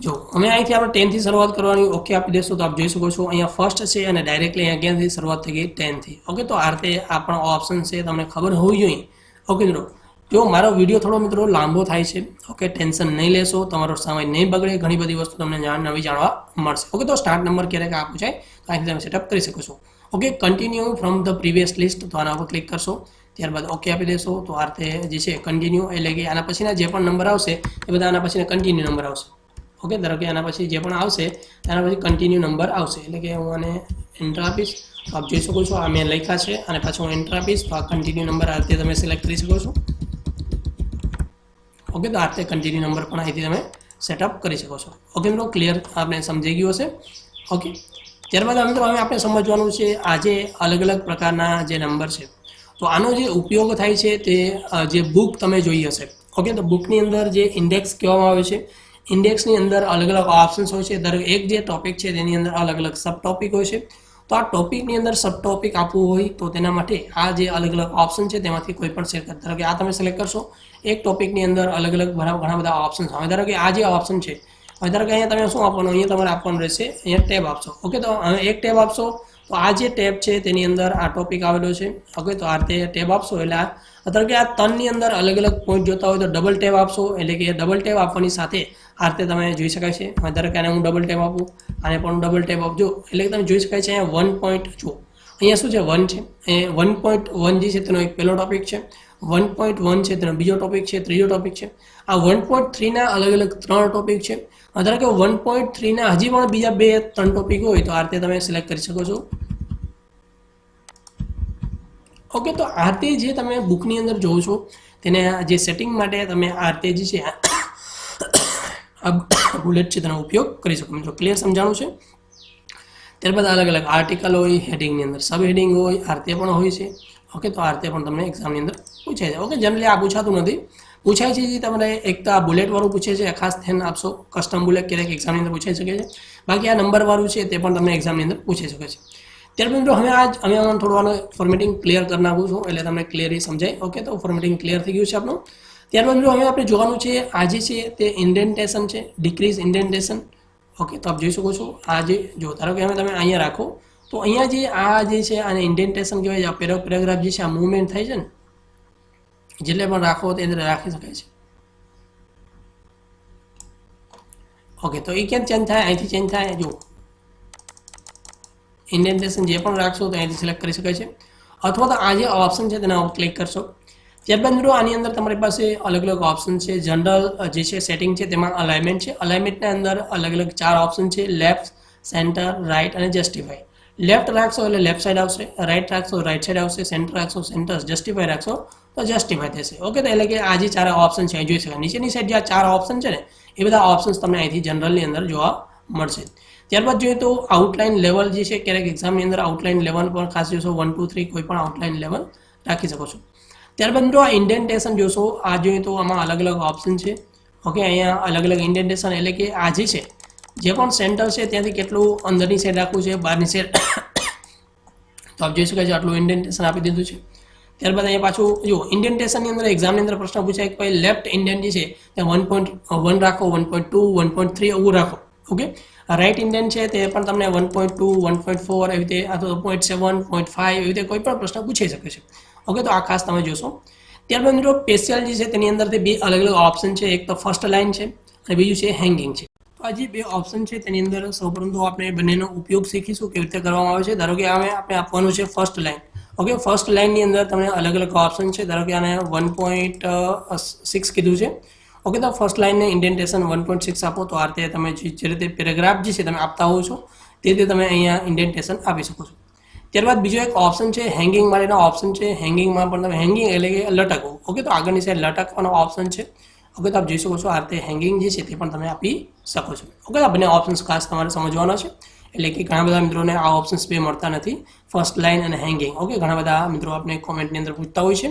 જો અમે અહીંથી આપણે 10 થી શરૂઆત કરવાની, ઓકે આપી દેશું તો આપ જોઈ શકો છો અહીંયા ફર્સ્ટ છે અને ડાયરેક્ટલી અહીંયા ક્યાંથી શરૂઆત થઈ ગઈ 10 થી. ઓકે, તો આ રીતે આપણો ઓપ્શન છે તમને ખબર હોવી જોઈએ. ઓકે મિત્રો, જો મારો વિડીયો થોડો મિત્રો લાંબો થાય છે, ઓકે ટેન્શન નહીં લેશો, તમારો સમય નહીં બગડે, ઘણી બધી વસ્તુ તમને નવી જાણવા મળશે. ઓકે, તો સ્ટાર્ટ નંબર ક્યારેક આપવું છે તો અહીંથી તમે સેટઅપ કરી શકો છો. Okay, continue from the previous list, તો આના ઉપર ક્લિક કરશો, ત્યારબાદ ઓકે આપી દેશો. તો આ રીતે જે છે કન્ટિન્યુ, એટલે કે આના પછીના જે પણ નંબર આવશે એ બધા આના પછીના કન્ટિન્યુ નંબર આવશે. ઓકે, ધારો કે આના પછી જે પણ આવશે તેના પછી કન્ટિન્યુ નંબર આવશે, એટલે કે હું આને એન્ટર આપીશ તો આપ જોઈ શકો છો આ મેં લખ્યા છે અને પાછું હું એન્ટર આપીશ તો આ કન્ટિન્યુ નંબર આ રીતે તમે સિલેક્ટ કરી શકો છો. ઓકે, તો આ રીતે કન્ટિન્યુ નંબર પણ અહીંથી તમે સેટઅપ કરી શકો છો. ઓકે મિત્રો, ક્લિયર આપણે સમજી ગયું હશે. ઓકે, ત્યારબાદ મિત્રો હવે આપણે સમજવાનું છે આજે અલગ અલગ પ્રકારના જે નંબર છે, તો આનો જે ઉપયોગ થાય છે તે જે બુક તમે જોઈ હશે. ઓકે, તો બુકની અંદર જે ઇન્ડેક્સ કહેવામાં આવે છે, ઇન્ડેક્સની અંદર અલગ અલગ ઓપ્શન્સ હોય છે. દરેક એક જે ટોપિક છે તેની અંદર અલગ અલગ સબ ટોપિક હોય છે. તો આ ટોપિકની અંદર સબ ટોપિક આપવું હોય તો તેના માટે આ જે અલગ અલગ ઓપ્શન છે તેમાંથી કોઈ પણ સિલેક્ટ કરો. ધારો કે આ તમે સિલેક્ટ કરશો, એક ટોપિકની અંદર અલગ અલગ ઘણા બધા ઓપ્શન્સ આવે. ધારો કે આ જે ઓપ્શન છે, હવે ધારો કે અહીંયા તમે શું આપવાનું, અહીંયા તમારે આપવાનું રહેશે, અહીંયા ટેબ આપશો. ઓકે, તો હવે એક ટેબ આપશો તો આ જે ટેબ છે તેની અંદર આ ટોપિક આવેલો છે. ઓકે, તો આ રીતે ટેબ આપશો એટલે ધારો કે આ ત્રણની અંદર અલગ અલગ પોઈન્ટ જોતા હોય તો ડબલ ટેબ આપશો, એટલે કે ડબલ ટેબ આપવાની સાથે આ રીતે તમે જોઈ શકાય છે. ધારો કે આને હું ડબલ ટેપ આપું, આને પણ ડબલ ટેપ આપજો, એટલે કે તમે જોઈ શકાય છે અહીંયા 1 પોઈન્ટ જો અહીંયા શું છે 1 છે, એ 1.1 જે છે તેનો એક પહેલો ટોપિક છે, 1.1 છે તેનો બીજો ટોપિક છે, ત્રીજો ટોપિક છે. આ 1.3 ના અલગ અલગ 3 ટોપિક છે. ધારો કે 1.3 ના હજી પણ બીજા 2-3 ટોપિક હોય તો આ રીતે તમે સિલેક્ટ કરી શકો છો. ઓકે, તો આ રીતે જે તમે બુકની અંદર જોવો છો તેને જે સેટિંગ માટે તમે આ રીતે જે છે બુલેટ છે તેનો ઉપયોગ કરી શકો. મિત્રો ક્લિયર સમજાણું છે. ત્યારબાદ અલગ અલગ આર્ટિકલ હોય, હેડિંગની અંદર સબ હેડિંગ હોય, આ રીતે પણ હોય છે. ઓકે, તો આ રીતે પણ તમને એક્ઝામની અંદર પૂછાય છે. ઓકે, જનરલી આ પૂછાતું નથી, પૂછાય છે જે તમને એક તો આ બુલેટવાળું પૂછે છે, ખાસ ધ્યાન આપશો. કસ્ટમ બુલેટ ક્યારેક એક્ઝામની અંદર પૂછાઈ શકે છે, બાકી આ નંબરવાળું છે તે પણ તમને એક્ઝામની અંદર પૂછાઈ શકે છે. ત્યારબાદ મિત્રો હવે થોડું આનું ફોર્મેટિંગ ક્લિયર કરી નાખું છું એટલે તમને ક્લિયરલી સમજાય. ઓકે, તો ફોર્મેટિંગ ક્લિયર થઈ ગયું છે આપણું. ત્યારબાદ મિત્રો હવે આપણે જોવાનું છે આ જે છે તે ઇન્ડેન્ટેશન છે, ડિક્રીઝ ઇન્ડેન્ટેશન. ઓકે, તો આપ જોઈ શકો છો આ જે જો ધારો કે હવે તમે અહીંયા રાખો તો અહીંયા જે આ જે છે આને ઇન્ડેન્ટેશન કહેવાય છે. આ પેરાગ્રાફ જે છે આ મૂવમેન્ટ થાય છે ને, જેટલે પણ રાખો તે અંદર રાખી શકાય છે. ઓકે, તો એ ક્યાં ચેન્જ થાય, અહીંથી ચેન્જ થાય. જો ઇન્ડેન્ટેશન જે પણ રાખશો તો અહીંથી સિલેક્ટ કરી શકાય છે, અથવા તો આ જે ઓપ્શન છે તેના ઉપર ક્લિક કરશો. ત્યારબાદ મિત્રો આની અંદર તમારી પાસે અલગ અલગ ઓપ્શન છે. જનરલ જે છે સેટિંગ છે તેમાં અલાઇનમેન્ટ છે. અલાઇનમેન્ટના અંદર અલગ અલગ 4 ઓપ્શન છે, લેફ્ટ, સેન્ટર, રાઇટ અને જસ્ટિફાઈ. લેફ્ટ રાખશો એટલે લેફ્ટ સાઈડ આવશે, રાઇટ રાખશો રાઇટ સાઈડ આવશે, સેન્ટર રાખશો સેન્ટર, જસ્ટિફાઈ રાખશો તો જસ્ટિફાઈ થશે. ઓકે, તો એટલે કે આ જે 4 ઓપ્શન છે જોઈ શકાય. નીચેની સાઈડ જે 4 ઓપ્શન છે ને એ બધા ઓપ્શન્સ તમને અહીંથી જનરલની અંદર જોવા મળશે. ત્યારબાદ જોઈએ તો આઉટલાઇન લેવલ જે છે, ક્યારેક એક્ઝામની અંદર આઉટલાઇન લેવલ પણ ખાસ જોશો, 1 2 3 કોઈ પણ આઉટલાઇન લેવલ રાખી શકો છો. ત્યારબાદ મિત્રો આ ઇન્ડેન્ટેશન જોશો, આ જોઈએ તો આમાં અલગ અલગ ઓપ્શન છે. ઓકે, અહીંયા અલગ અલગ ઇન્ડેન્ટેશન એટલે કે આ જે છે જે પણ સેન્ટર છે ત્યાંથી કેટલું અંદરની સાઈડ રાખવું છે, બહારની સાઈડ તો આપ જોઈ શકાય છે આટલું ઇન્ડેન્ટેશન આપી દીધું છે. ત્યારબાદ અહીંયા પાછું જો ઇન્ડેન્ટેશનની અંદર એક્ઝામની અંદર પ્રશ્ન પૂછાય કે ભાઈ લેફ્ટ ઇન્ડેન્ટ જે છે ત્યાં 1.1 રાખો, 1.2, 1.3 એવું રાખો. ઓકે, રાઇટ ઇન્ડેન્ટ છે તે પણ તમને 1.2, 1.4 એવી રીતે અથવા 0.7, 0.5 એવી રીતે કોઈ પણ પ્રશ્ન પૂછાઈ શકે છે. ઓકે, તો આ ખાસ તમે જોશો. ત્યારબાદ મિત્રો સ્પેશિયલ જે છે તેની અંદરથી 2 અલગ અલગ ઓપ્શન છે, એક તો ફર્સ્ટ લાઇન છે અને બીજું છે હેંગિંગ છે. તો આ જે 2 ઓપ્શન છે તેની અંદર સૌપ્રથમ તો આપણે બંનેનો ઉપયોગ શીખીશું કેવી રીતે કરવામાં આવે છે. ધારો કે હવે આપણે આપવાનું છે ફર્સ્ટ લાઇન. ઓકે, ફર્સ્ટ લાઇનની અંદર તમને અલગ અલગ ઓપ્શન છે. ધારો કે આને 1.6 કીધું છે. ઓકે, તો ફર્સ્ટ લાઇનને ઇન્ડેન્ટેશન 1.6 આપો તો આ રીતે તમે જે રીતે પેરેગ્રાફ જે છે તમે આપતા હોવ છો તે રીતે તમે અહીંયા ઇન્ડેન્ટેશન આપી શકો છો. ત્યારબાદ બીજો એક ઓપ્શન છે હેંગિંગ માટેનો ઓપ્શન છે. હેંગિંગમાં પણ તમે હેંગિંગ એટલે કે લટકવું. ઓકે, તો આગળની સાઈડ લટકવાનો ઓપ્શન છે. ઓકે, તો આપ જોઈ શકો છો આ રીતે હેંગિંગ જે છે તે પણ તમે આપી શકો છો. ઓકે, આ બંને ઓપ્શન્સ ખાસ તમારે સમજવાના છે, એટલે કે ઘણા બધા મિત્રોને આ ઓપ્શન્સ બે મળતા નથી, ફર્સ્ટ લાઇન અને હેંગિંગ. ઓકે, ઘણા બધા મિત્રો આપણે કોમેન્ટની અંદર પૂછતા હોય છે.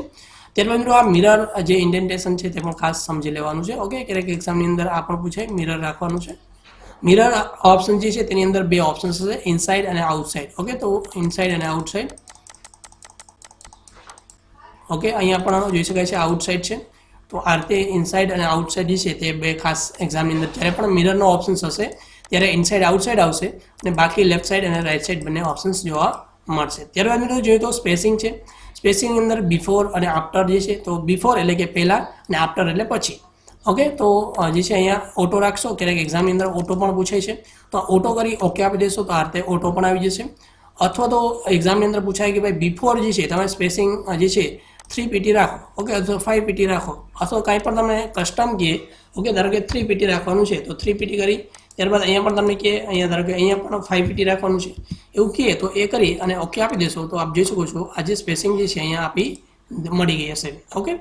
ત્યારબાદ મિત્રો આ મિરર જે ઇન્ડેન્ટેશન છે તે પણ ખાસ સમજી લેવાનું છે. ઓકે, ક્યારેક એક્ઝામની અંદર આ પણ પૂછાય, મિરર રાખવાનું છે. મિરર ઓપ્શન જે છે તેની અંદર બે ઓપ્શન હશે, ઇનસાઇડ અને આઉટસાઇડ. ઓકે, તો ઇનસાઇડ અને આઉટસાઇડ. ઓકે, અહીંયા પણ જોઈ શકાય છે આઉટસાઇડ છે. તો આ રીતે ઇનસાઇડ અને આઉટસાઇડ જે છે તે બે ખાસ એક્ઝામની અંદર જ્યારે પણ મિરરનો ઓપ્શન્સ હશે ત્યારે ઇનસાઇડ આઉટસાઇડ આવશે અને બાકી લેફ્ટ સાઇડ અને રાઇટ સાઇડ બંને ઓપ્શન્સ જોવા મળશે. ત્યારબાદ મિત્રો જોઈએ તો સ્પેસિંગ છે. સ્પેસિંગની અંદર બિફોર અને આફ્ટર જે છે, તો બિફોર એટલે કે પહેલાં અને આફ્ટર એટલે પછી. ઓકે, તો જે છે અહીંયા ઓટો રાખશો, ક્યારેક એક્ઝામની અંદર ઓટો પણ પૂછાય છે, તો ઓટો કરી ઓકે આપી દેશો તો આ રીતે ઓટો પણ આવી જશે. અથવા તો એક્ઝામની અંદર પૂછાય કે ભાઈ બિફોર જે છે તમે સ્પેસિંગ જે છે 3 PT રાખો. ઓકે, અથવા 5 PT રાખો, અથવા કાંઈ પણ તમે કસ્ટમ કહે. ઓકે, ધારો કે 3 PT રાખવાનું છે તો 3 PT કરી, ત્યારબાદ અહીંયા પણ તમને કહે અહીંયા ધારો કે અહીંયા પણ 5 PT રાખવાનું છે એવું કહે તો એ કરી અને ઓકે આપી દેશો તો આપ જોઈ શકો છો આ જે સ્પેસિંગ જે છે અહીંયા આપી મળી ગઈ હશે. ઓકે,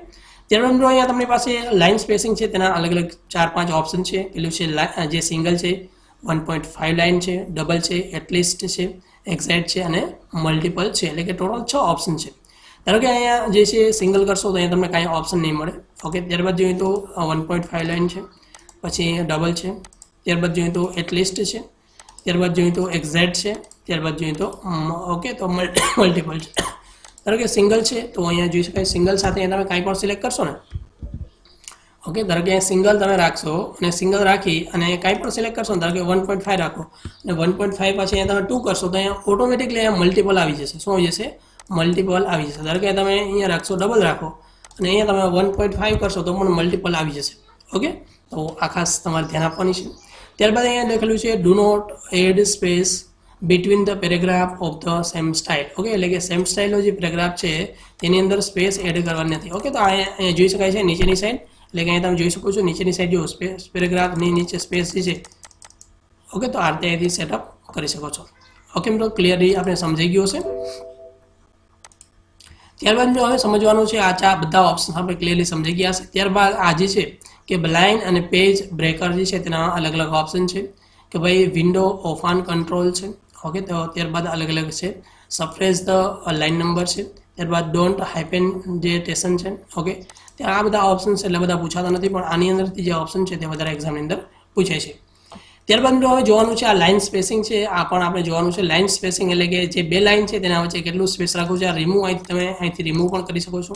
ત્યારબાદ મિત્રો અહીંયા તમારી પાસે લાઇન સ્પેસિંગ છે, તેના અલગ અલગ 4-5 ઓપ્શન છે. પેલું છે જે સિંગલ છે, 1.5 લાઇન છે, ડબલ છે, એટલીસ્ટ છે, એક્ઝેક્ટ છે અને મલ્ટિપલ છે, એટલે કે ટોટલ 6 ઓપ્શન છે. ધારો કે અહીંયા જે છે સિંગલ કરશો તો અહીંયા તમને કાંઈ ઓપ્શન નહીં મળે. ઓકે, ત્યારબાદ જોઈએ તો 1.5 લાઇન છે, પછી ડબલ છે, ત્યારબાદ જોઈએ તો એટલીસ્ટ છે, ત્યારબાદ જોઈએ તો એક્ઝેક્ટ છે, ત્યારબાદ જોઈએ તો ઓકે તો મલ્ટિપલ છે. ધારો કે સિંગલ છે તો અહીંયા જોઈ શકાય સિંગલ સાથે તમે કાંઈ પણ સિલેક્ટ કરશો ને. ઓકે, ધારો કે અહીંયા સિંગલ તમે રાખશો અને સિંગલ રાખી અને કાંઈ પણ સિલેક્ટ કરશો, ધારો કે 1.5 રાખો અને 1.5 પછી અહીંયા તમે 2 કરશો તો અહીંયા ઓટોમેટિકલી અહીંયા મલ્ટિપલ આવી જશે. શું આવી જશે? મલ્ટિપલ આવી જશે. ધારો કે તમે અહીંયા રાખશો ડબલ રાખો અને અહીંયા તમે 1.5 કરશો તો પણ મલ્ટિપલ આવી જશે. ઓકે, તો આ ખાસ તમારે ધ્યાન આપવાની છે. ત્યારબાદ અહીંયા લખેલું છે do not add space between the paragraph of the same style. Okay, એટલે કે સેમ સ્ટાઇલનો જે પેરેગ્રાફ છે તેની અંદર સ્પેસ એડ કરવાની નથી. ઓકે, તો અહીંયા જોઈ શકાય છે નીચેની સાઈડ, એટલે કે અહીંયા તમે જોઈ શકો છો નીચેની સાઈડ જો પેરેગ્રાફની નીચે સ્પેસ જે છે. ઓકે, તો આ રીતે અહીંથી સેટઅપ કરી શકો છો. ઓકે મિત્રો, ક્લિયરલી આપણે સમજાઈ ગયું હશે. ત્યારબાદ જો હવે સમજવાનું છે આ બધા ઓપ્શન આપણે ક્લિયરલી સમજી ગયા હશે. ત્યારબાદ આ જે છે કે બ્લાઇન્ડ અને પેજ બ્રેકર જે છે તેના અલગ અલગ ઓપ્શન છે કે ભાઈ વિન્ડો ઓફ ઓન કંટ્રોલ છે. ઓકે, તો ત્યારબાદ અલગ અલગ છે સપ્રેસ ધ લાઇન નંબર છે, ત્યારબાદ ડોન્ટ હાઇપેન જે ટેશન છે. ઓકે, ત્યાં આ બધા ઓપ્શન છે એટલે બધા પૂછાતા નથી, પણ આની અંદરથી જે ઓપ્શન છે તે વધારે એક્ઝામની અંદર પૂછાય છે. ત્યારબાદ મિત્રો હવે જોવાનું છે આ લાઇન સ્પેસિંગ છે, આ પણ આપણે જોવાનું છે. લાઇન સ્પેસિંગ એટલે કે જે બે લાઇન છે તેના વચ્ચે કેટલું સ્પેસ રાખવું છે. આ રિમૂવ અહીંથી રિમૂવ પણ કરી શકો છો.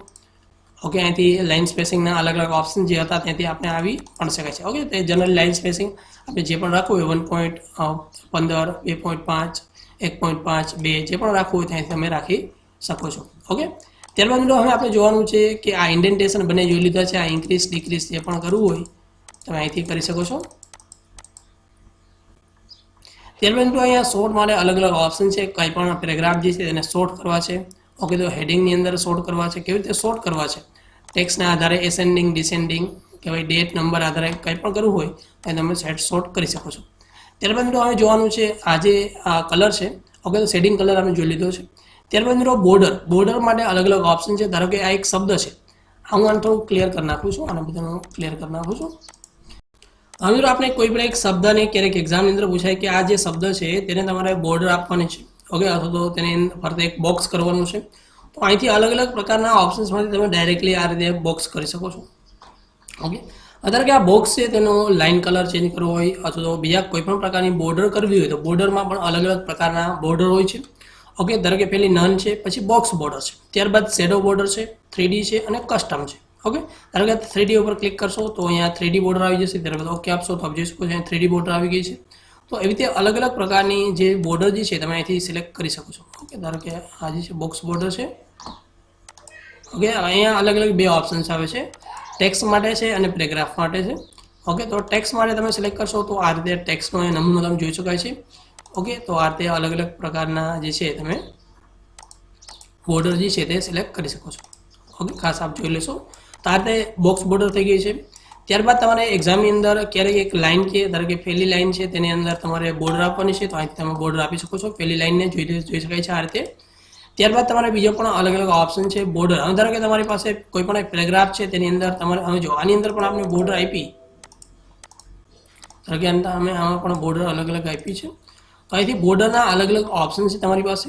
ઓકે, અહીંથી લાઇન સ્પેસિંગના અલગ અલગ ઓપ્શન જે હતા ત્યાંથી આપણે આવી પણ શકાય છે. ઓકે, તે જનરલ લાઇન સ્પેસિંગ આપણે જે પણ રાખવું હોય 1.15, 2.5, 1.5, 2 જે પણ રાખવું હોય ત્યાંથી તમે રાખી શકો છો. ઓકે, ત્યારબાદ મિત્રો હવે આપણે જોવાનું છે કે આ ઇન્ડેન્ટેશન બંને જોઈ લીધા છે. આ ઇન્ક્રીઝ ડિક્રીઝ જે પણ કરવું હોય તમે અહીંથી કરી શકો છો. ત્યારબાદ મિત્રો અહીંયા શોર્ટ માટે અલગ અલગ ઓપ્શન છે. કંઈ પણ પેરેગ્રાફ જે છે તેને શોર્ટ કરવા છે. ઓકે, તો હેડિંગની અંદર શોર્ટ કરવા છે. કેવી રીતે શોર્ટ કરવા છે? ટેક્સ્ટના આધારે એસેન્ડિંગ ડિસેન્ડિંગ કે ભાઈ ડેટ નંબર આધારે કંઈ પણ કરવું હોય તો તમે શોર્ટ કરી શકો છો. ત્યારબાદ મિત્રો હવે જોવાનું છે આ જે કલર છે. ઓકે, તો શેડિંગ કલર આપણે જોઈ લીધો છે. ત્યારબાદ મિત્રો બોર્ડર માટે અલગ અલગ ઓપ્શન છે. ધારો કે આ એક શબ્દ છે, હું આને થોડું ક્લિયર કરી નાખું છું, આને બધાનું ક્લિયર કરી નાખું છું. હવે મિત્રો આપણે કોઈ પણ એક શબ્દને ક્યારેક એક્ઝામની અંદર પૂછાય કે આ જે શબ્દ છે તેને તમારે બોર્ડર આપવાની છે. ઓકે, અથવા તો તેને ફરતે એક બોક્સ કરવાનું છે. તો અહીંથી અલગ અલગ પ્રકારના ઓપ્શન્સમાંથી તમે ડાયરેક્ટલી આ રીતે બોક્સ કરી શકો છો. ઓકે, અત્યારે કે આ બોક્સ છે તેનો લાઇન કલર ચેન્જ કરવો હોય અથવા તો બીજા કોઈ પણ પ્રકારની બોર્ડર કરવી હોય તો બોર્ડરમાં પણ અલગ અલગ પ્રકારના બોર્ડર હોય છે. ઓકે, ધારો કે પહેલી નન છે, પછી બોક્સ બોર્ડર છે, ત્યારબાદ શેડો બોર્ડર છે, 3D છે અને કસ્ટમ છે. ઓકે, ધારો કે 3D ઉપર ક્લિક કરશો તો અહીંયા 3D બોર્ડર આવી જશે. ત્યારબાદ ઓકે આપશો તો આપ જોઈ શકો છો અહીંયા 3D બોર્ડર આવી ગઈ છે. તો એવી રીતે અલગ અલગ પ્રકારની જે બોર્ડર જે છે તમે અહીંથી સિલેક્ટ કરી શકો છો. ઓકે, ધારો કે આ જે છે બોક્સ બોર્ડર છે. ઓકે, અહીંયા અલગ અલગ બે ઓપ્શન્સ આવે છે, ટેક્સ્ટ માટે છે અને પેરેગ્રાફ માટે છે. ઓકે, તો ટેક્સ્ટ માટે તમે સિલેક્ટ કરશો તો આ રીતે ટેક્સ્ટનો નમૂનો તમે જોઈ શકાય છે. ઓકે, તો આ રીતે અલગ અલગ પ્રકારના જે છે તમે બોર્ડર જે છે તે સિલેક્ટ કરી શકો છો. ઓકે, ખાસ આપ જોઈ લેશો. તો આ રીતે બોક્સ બોર્ડર થઈ ગઈ છે. ત્યારબાદ તમારે એક્ઝામની અંદર ક્યારેક એક લાઇન કે ધારો કે પહેલી લાઇન છે તેની અંદર તમારે બોર્ડર આપવાની છે તો અહીંથી તમે બોર્ડર આપી શકો છો. પહેલી લાઇનને જોઈ શકાય છે આ રીતે. ત્યારબાદ તમારે બીજો પણ અલગ અલગ ઓપ્શન છે બોર્ડર. હવે ધારો કે તમારી પાસે કોઈ પણ એક પેરેગ્રાફ છે તેની અંદર તમારે હવે જો આની અંદર પણ આપણે બોર્ડર આપી, ધારો કે અમે આમાં પણ બોર્ડર અલગ અલગ આપી છે. તો અહીંથી બોર્ડરના અલગ અલગ ઓપ્શન છે તમારી પાસે.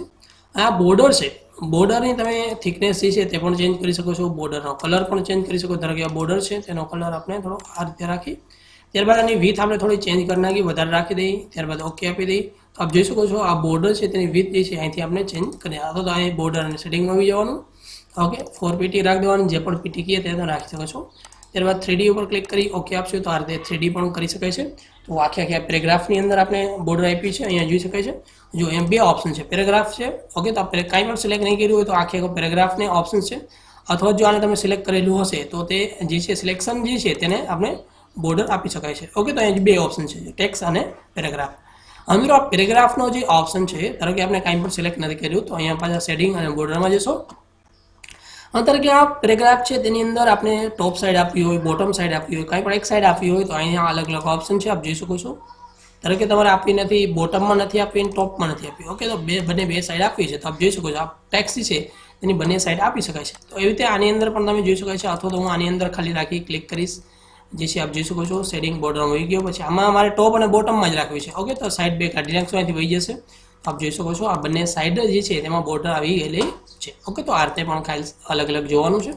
આ બોર્ડર છે બોર્ડરની તમે થિકનેસ જે છે તે પણ ચેન્જ કરી શકો છો, બોર્ડરનો કલર પણ ચેન્જ કરી શકો. ધારો કે આ બોર્ડર છે તેનો કલર આપણે થોડો આ રીતે રાખી, ત્યારબાદ આની વિથ આપણે થોડી ચેન્જ કરી નાખી, વધારે રાખી દઈએ, ત્યારબાદ ઓકે આપી દઈએ. તો આપ જોઈ શકો છો આ બોર્ડર છે તેની વિથ જે છે અહીંથી આપણે ચેન્જ કરીએ. અથવા તો અહીં બોર્ડર અને સેટિંગમાં આવી જવાનું. ઓકે, 4 PT રાખી દેવાનું, જે પણ PT કહીએ તે તમે રાખી શકો છો. ત્યારબાદ 3D ઉપર ક્લિક કરી ઓકે આપશો તો આ રીતે 3D પણ કરી શકાય છે. તો આખી પેરેગ્રાફની અંદર આપણે બોર્ડર આપી છે, અહીંયા જોઈ શકાય છે. જો એમ બે ઓપ્શન છે, પેરેગ્રાફ છે. ઓકે, તો આપણે કાંઈ પણ સિલેક્ટ નહીં કર્યું હોય તો આખી પેરેગ્રાફને ઓપ્શન છે. અથવા જો આને તમે સિલેક્ટ કરેલું હશે તો તે જે છે સિલેક્શન જે છે તેને આપણે બોર્ડર આપી શકાય છે. ઓકે, તો અહીંયા બે ઓપ્શન છે, ટેક્સ્ટ અને પેરેગ્રાફ. હવે મિત્રો આ પેરેગ્રાફનો જે ઓપ્શન છે, ધારો કે આપણે કાંઈ પણ સિલેક્ટ નથી કર્યું તો અહીંયા પાછા સેટિંગ અને બોર્ડરમાં જશો. અત્યારે કે આ પેરેગ્રાફ છે તેની અંદર આપણે ટોપ સાઈડ આપવી હોય, બોટમ સાઈડ આપવી હોય, કાંઈ પણ એક સાઈડ આપવી હોય તો અહીંયા અલગ અલગ ઓપ્શન છે, આપ જોઈ શકો છો. ધારો કે તમારે આપવી નથી, બોટમમાં નથી આપવી, ટોપમાં નથી આપવી. ઓકે, તો બંને સાઈડ આપવી છે તો આપ જોઈ શકો છો. આ ટેક્સ્ટ છે તેની બંને સાઈડ આપી શકાય છે. તો એવી રીતે આની અંદર પણ તમે જોઈ શકાય છે. અથવા તો હું આની અંદર ખાલી રાખી ક્લિક કરીશ, જે છે આપ જોઈ શકો છો સેટિંગ બોર્ડરમાં હોઈ ગયો. પછી આમાં અમારે ટોપ અને બોટમમાં જ રાખવી છે. ઓકે, તો સાઈડ બે કાઢી નાખશો, અહીંથી વહી જશે. આપ જોઈ શકો છો આ બંને સાઈડ જે છે તેમાં બોર્ડર આવી ગયેલી છે. ઓકે, તો આ રીતે પણ ખાલી અલગ અલગ જોવાનું છે.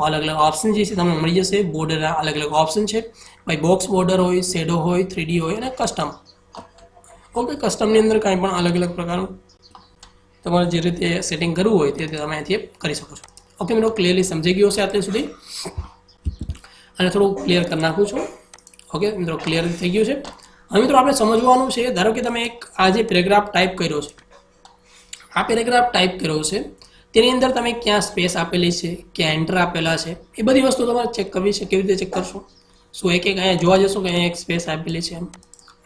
અલગ અલગ ઓપ્શન જે છે તમને મળી જશે. બોર્ડર અલગ અલગ ઓપ્શન છે ભાઈ, બોક્સ બોર્ડર હોય, શેડો હોય, 3D હોય અને કસ્ટમ. ઓકે, કસ્ટમની અંદર કાંઈ પણ અલગ અલગ પ્રકારનું તમારે જે રીતે સેટિંગ કરવું હોય તે તમે અહીંથી કરી શકો છો. ઓકે મિત્રો, ક્લિયરલી સમજાઈ ગયું હશે અત્યાર સુધી, અને થોડું ક્લિયર કરી નાખું છું. ઓકે મિત્રો, ક્લિયર થઈ ગયું છે. હવે મિત્રો આપણે સમજવાનું છે, ધારો કે તમે એક આ જે પેરેગ્રાફ ટાઈપ કર્યો છે, આ પેરેગ્રાફ ટાઈપ કર્યો છે તેની અંદર તમે ક્યાં સ્પેસ આપેલી છે, ક્યાં એન્ટર આપેલા છે, એ બધી વસ્તુ તમારે ચેક કરવી છે. કેવી રીતે ચેક કરશો? શું એક એક અહીંયા જોવા જશો કે અહીંયા એક સ્પેસ આપેલી છે, એમ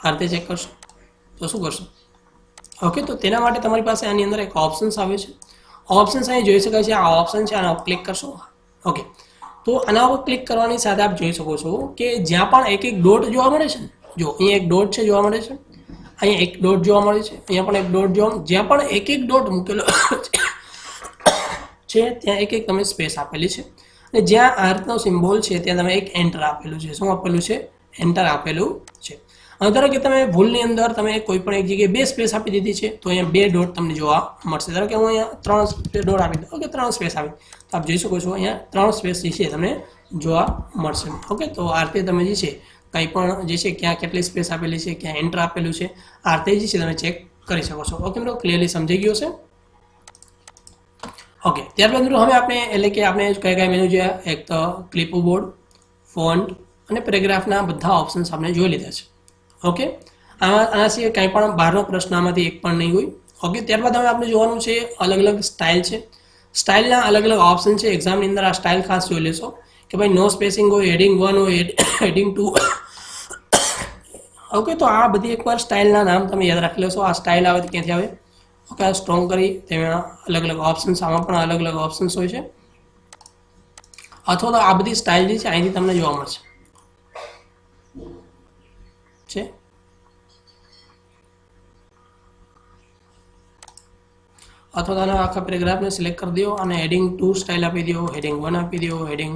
આ રીતે ચેક કરશો તો શું કરશો? ઓકે, તો તેના માટે તમારી પાસે આની અંદર એક ઓપ્શન્સ આવે છે. ઓપ્શન્સ અહીં જોઈ શકાય છે, આ ઓપ્શન છે, આના ઉપર ક્લિક કરશો. ઓકે, તો આના ઉપર ક્લિક કરવાની સાથે આપ જોઈ શકો છો કે જ્યાં પણ એક એક ડોટ જોવા મળે છે, જો અહીંયા એક ડોટ છે જોવા મળે છે, અહીંયા એક ડોટ જોવા મળે છે, અહીંયા પણ એક ડોટ જોવા, જ્યાં પણ એક એક ડોટ મૂકેલો છે ત્યાં એક એક તમે સ્પેસ આપેલી છે. અને જ્યાં આ રીતનો સિમ્બોલ છે ત્યાં તમે એક એન્ટર આપેલું છે. શું આપેલું છે? એન્ટર આપેલું છે. ધારો કે તમે ભૂલની અંદર તમે કોઈ પણ એક જગ્યાએ બે સ્પેસ આપી દીધી છે તો અહીંયા બે ડોટ તમને જોવા મળશે. ધારો કે હું અહીંયા 3 ડોટ આપી દઉં, ઓકે 3 સ્પેસ આપી તો આપ જોઈ શકો છો અહીંયા 3 સ્પેસ જે છે તમને જોવા મળશે. ઓકે, તો આ રીતે તમે જે છે કંઈ પણ જે છે ક્યાં કેટલી સ્પેસ આપેલી છે, ક્યાં એન્ટર આપેલું છે, આ રીતે જે છે તમે ચેક કરી શકો છો. ઓકે મિત્રો, ક્લિયરલી સમજાઈ ગયું છે. ઓકે, ત્યારબાદ મિત્રો હવે આપણે એટલે કે આપણે કયા કયા મેનુ જોયા, એક તો ક્લિપબોર્ડ, ફોન્ટ અને પેરેગ્રાફના બધા ઓપ્શન્સ આપણે જોઈ લીધા છે. ઓકે, આના સિવાય કંઈ પણ બહારનો પ્રશ્ન આમાંથી એક પણ નહીં હોય. ઓકે, ત્યારબાદ હવે આપણે જોવાનું છે અલગ અલગ સ્ટાઇલ છે. સ્ટાઇલના અલગ અલગ ઓપ્શન છે. એક્ઝામની અંદર આ સ્ટાઇલ ખાસ જોઈ લેશો કે ભાઈ નો સ્પેસિંગ હોય, હેડિંગ 1 હોય, હેડિંગ 2. ઓકે, તો આ બધી એકવાર સ્ટાઇલના નામ તમે યાદ રાખી લેશો. આ સ્ટાઇલ આવે તો ક્યાંથી આવે? ઓકે, આ સ્ટ્રોંગ કરી તેમાં અલગ અલગ ઓપ્શન્સ, આમાં પણ અલગ અલગ ઓપ્શન્સ હોય છે. અથવા તો આ બધી સ્ટાઇલ જે છે અહીંથી તમને જોવા મળશે છે. અથવા તો આખા પેરેગ્રાફને સિલેક્ટ કરી દો અને હેડિંગ 2 સ્ટાઇલ આપી દો, હેડિંગ 1 આપી દો, હેડિંગ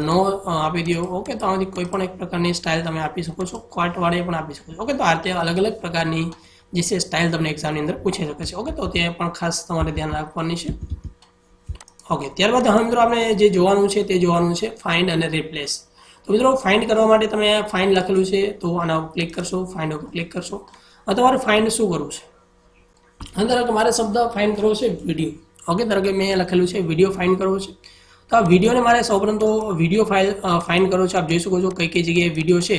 નો આપી દો. ઓકે, તો આમાંથી કોઈ પણ એક પ્રકારની સ્ટાઇલ તમે આપી શકો છો, ક્વાર્ટવાળી પણ આપી શકો છો. ઓકે, તો આ રીતે અલગ અલગ પ્રકારની જે છે સ્ટાઇલ તમને એક્ઝામની અંદર પૂછી શકે છે. ઓકે, તો તે પણ ખાસ તમારે ધ્યાન રાખવાની છે. ઓકે, ત્યારબાદ હવે મિત્રો આપણે જે જોવાનું છે તે જોવાનું છે ફાઇન્ડ અને રિપ્લેસ. તો મિત્રો ફાઇન્ડ કરવા માટે તમે ફાઇન્ડ લખેલું છે તો આના ઉપર ક્લિક કરશો, ફાઇન્ડ ઉપર ક્લિક કરશો. તમારે ફાઇન્ડ શું કરવું છે? ધારો કે મારે શબ્દ ફાઇન્ડ કરવો છે વિડીયો. ઓકે, ધારો કે મેં લખેલું છે વિડીયો ફાઇન્ડ કરવો છે. તો આ વિડીયોને મારે સૌપ્રથમ તો વિડીયો ફાઇલ ફાઇન્ડ કરવો છે. આપ જોઈ શકો છો કઈ કઈ જગ્યાએ વિડીયો છે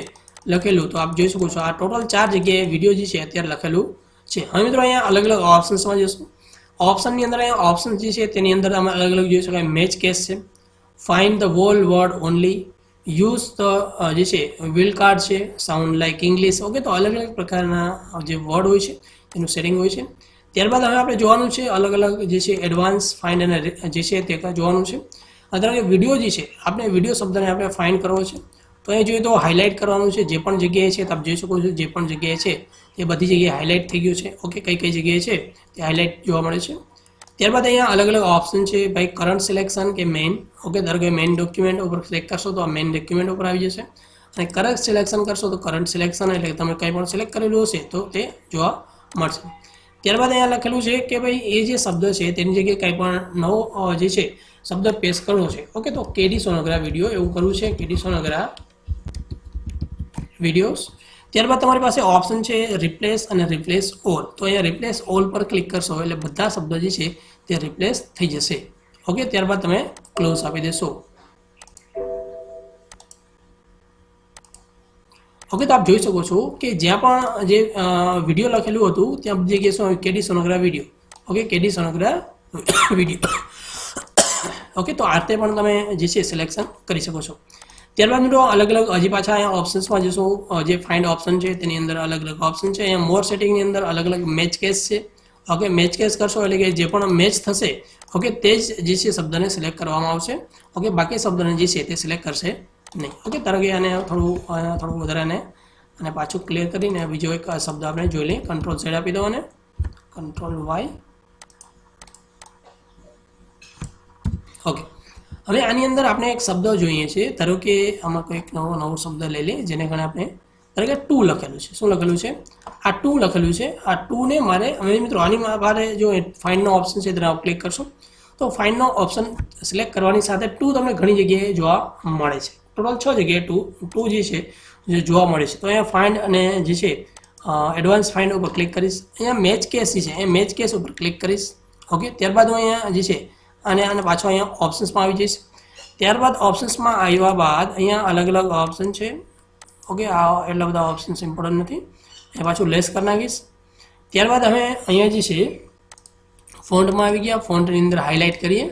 લખેલું. તો આપ જોઈ શકો છો આ ટોટલ 4 જગ્યાએ વિડીયો જે છે અત્યારે લખેલું છે. હવે મિત્રો અહીંયા અલગ અલગ ઓપ્શન્સમાં જશું. ઓપ્શનની અંદર અહીંયા ઓપ્શન જે છે તેની અંદર તમે અલગ અલગ જોઈ શકાય. મેચ કેસ છે, find the wall word only, use the જે છે વિલ કાર્ડ છે, સાઉન્ડ લાઇક ઇંગ્લિશ. ઓકે, તો અલગ અલગ પ્રકારના જે વર્ડ હોય છે એનું સેટિંગ હોય છે. ત્યારબાદ હવે આપણે જોવાનું છે અલગ અલગ જે છે એડવાન્સ ફાઇન્ડ અને જે છે તે જોવાનું છે. ધારો કે વિડીયો જે છે આપણે વિડીયો શબ્દને આપણે ફાઇન્ડ કરવો છે તો અહીં જોઈએ તો હાઇલાઇટ કરવાનું છે. જે પણ જગ્યાએ છે તમે જોઈ શકો છો જે પણ જગ્યાએ છે એ બધી જગ્યાએ હાઇલાઇટ થઈ ગયું છે. ઓકે, કઈ કઈ જગ્યાએ છે તે હાઇલાઇટ જોવા મળે છે. ત્યારબાદ અહીંયા અલગ અલગ ઓપ્શન છે ભાઈ, કરંટ સિલેક્શન કે મેઇન. ઓકે, ધારો કે મેઇન ડોક્યુમેન્ટ ઉપર સિલેક્ટ કરશો તો આ મેઇન ડોક્યુમેન્ટ ઉપર આવી જશે. અને કરંટ સિલેક્શન કરશો તો કરંટ સિલેક્શન એટલે તમે કંઈ પણ સિલેક્ટ કરેલું હશે તો તે જોવા મળશે. ત્યારબાદ અહીંયા લખેલું છે કે ભાઈ એ જે શબ્દ છે તેની જગ્યાએ કંઈ પણ નવો જે છે શબ્દ પેસ્ટ કરવો છે. ઓકે, તો કેડી સોનોગ્રા વિડીયો એવું કરવું છે, કેડી સોનોગ્રા વિડીયોઝ. ત્યારબાદ તમારી પાસે ઓપ્શન છે રિપ્લેસ અને રિપ્લેસ ઓલ. તો અહીંયા રિપ્લેસ ઓલ પર ક્લિક કરશો એટલે બધા શબ્દ જે છે તે રિપ્લેસ થઈ જશે. ઓકે, ત્યારબાદ તમે ક્લોઝ આપી દેશો. ઓકે, તો આપ જોઈ શકો છો કે જ્યાં પણ જે વિડીયો લખેલું હતું ત્યાં બધી જગ્યાએ શું કેડી સોનોગ્રા વિડીયો. ઓકે, કેડી સોનોગ્રા વિડીયો. ઓકે, તો આ રીતે પણ તમે જે છે સિલેક્શન કરી શકો છો. ત્યારબાદ મિત્રો અલગ અલગ હજી પાછા અહીંયા ઓપ્શન્સમાં જશું. જે ફાઇન્ડ ઓપ્શન છે તેની અંદર અલગ અલગ ઓપ્શન છે. અહીંયા મોર સેટિંગની અંદર અલગ અલગ મેચ કેસ છે. ઓકે, મેચ કેસ કરશો એટલે કે જે પણ મેચ થશે ઓકે તે જ જે છે શબ્દને સિલેક્ટ કરવામાં આવશે. ઓકે, બાકી શબ્દને જે છે તે સિલેક્ટ કરશે નહીં. ઓકે, ધારો કે આને થોડું વધારે અને પાછું ક્લિયર કરીને બીજો એક શબ્દ આપણે જોઈ લઈએ. કંટ્રોલ ઝેડ આપી દો અને કંટ્રોલ વાય. ઓકે, હવે આની અંદર આપણે એક શબ્દ જોઈએ છે. ધારો કે આમાં કોઈક નવો શબ્દ લઈ લે જેને કારણે આપણે ધારો કે ટુ લખેલું છે. શું લખેલું છે? આ ટુ લખેલું છે. આ ટુને મારે હવે મિત્રો આની મારે જો ફાઇન્ડનો ઓપ્શન છે તેના ક્લિક કરશો તો ફાઇન્ડનો ઓપ્શન સિલેક્ટ કરવાની સાથે ટુ તમને ઘણી જગ્યાએ જોવા મળે છે. ટોટલ 6 જગ્યાએ ટુ જે છે જે જોવા મળે છે. તો અહીંયા ફાઇન્ડ અને જે છે એડવાન્સ ફાઇન્ડ ઉપર ક્લિક કરીશ. અહીંયા મેચ કેસ છે એ મેચ કેસ ઉપર ક્લિક કરીશ. ઓકે, ત્યારબાદ હું અહીંયા જે છે અને પાછો અહીંયા ઓપ્શન્સમાં આવી જઈશ. ત્યારબાદ ઓપ્શન્સમાં આવ્યા બાદ અહીંયા અલગ અલગ ઓપ્શન છે. ઓકે, આ એટલા બધા ઓપ્શન્સ ઇમ્પોર્ટન્ટ નથી. એ પાછું લેસ કરી નાખીશ. ત્યારબાદ અમે અહીંયા જે છે ફોન્ટમાં આવી ગયા. ફોન્ટની અંદર હાઇલાઇટ કરીએ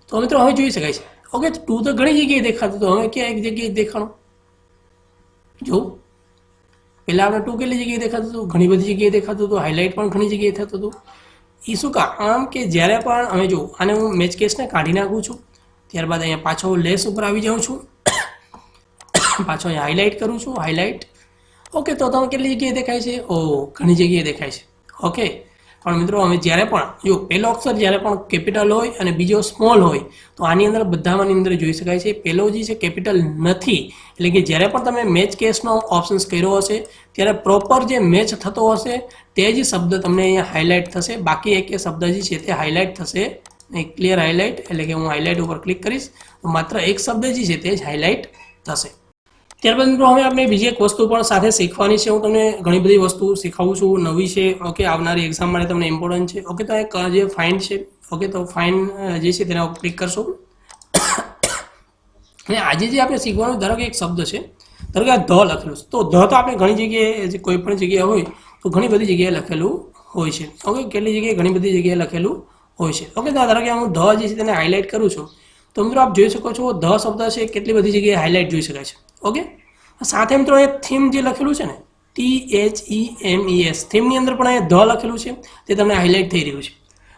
તો મિત્રો હવે જોઈ શકાય છે. ઓકે, ટુ તો ઘણી જગ્યાએ દેખાતું હતું, હવે ક્યાં એક જગ્યાએ દેખાણું જો. પહેલાં આપણે ટુ કેટલી જગ્યાએ દેખાતું હતું? ઘણી બધી જગ્યાએ દેખાતું હતું. હાઇલાઇટ પણ ઘણી જગ્યાએ થતું હતું. એ શું આમ કે જ્યારે પણ અમે જો આને હું મેચ કેસને કાઢી નાખું છું ત્યારબાદ અહીંયા પાછો લેસ ઉપર આવી જાઉં છું, પાછો અહીંયા હાઇલાઇટ કરું છું, હાઇલાઇટ. ઓકે, તો તમે કેટલી જગ્યાએ દેખાય છે? ઓ, ઘણી જગ્યાએ દેખાય છે. ઓકે, પણ મિત્રો અમે જ્યારે પણ જો પહેલો અક્ષર જ્યારે પણ કેપિટલ હોય અને બીજો સ્મોલ હોય તો આની અંદર બધાની અંદર જોઈ શકાય છે પહેલો જે છે કેપિટલ નથી. એટલે કે જ્યારે પણ તમે મેચ કેસનો ઓપ્શન્સ કર્યો હશે ત્યારે પ્રોપર જે મેચ થતો હશે તે જ શબ્દ તમને અહીંયા હાઇલાઇટ થશે. બાકી એક શબ્દ જે છે તે હાઇલાઇટ થશે નહીં. ક્લિયર હાઇલાઇટ એટલે કે હું હાઇલાઇટ ઉપર ક્લિક કરીશ તો માત્ર એક શબ્દ જે છે તે જ હાઇલાઇટ થશે. ત્યારબાદ મિત્રો હવે આપણે બીજી એક વસ્તુ પણ સાથે શીખવાની છે. હું તમને ઘણી બધી વસ્તુ શીખવું છું, નવી છે. ઓકે, આવનારી એક્ઝામ માટે તમને ઇમ્પોર્ટન્ટ છે. ઓકે, તો એક જે ફાઇન્ડ છે. ઓકે, તો ફાઇન્ડ જે છે તેના ઉપર ક્લિક કરશો અને આજે જે આપણે શીખવાનું ધારો કે એક શબ્દ છે, ધારો કે આ ધ લખેલું છે તો ધ તો આપણે ઘણી જગ્યાએ કોઈ પણ જગ્યાએ હોય તો ઘણી બધી જગ્યાએ લખેલું હોય છે. ઓકે, કેટલી જગ્યાએ? ઘણી બધી જગ્યાએ લખેલું હોય છે. ઓકે, તો ધારો કે હું ધ જે છે તેને હાઇલાઇટ કરું છું તો મિત્રો આપ જોઈ શકો છો ધ શબ્દ છે કેટલી બધી જગ્યાએ હાઇલાઇટ જોઈ શકાય છે. ઓકે, સાથે મિત્રો એ થીમ જે લખેલું છે ને THEMES થીમની અંદર પણ અહીંયા ધ લખેલું છે તે તમને હાઇલાઇટ થઈ રહ્યું છે.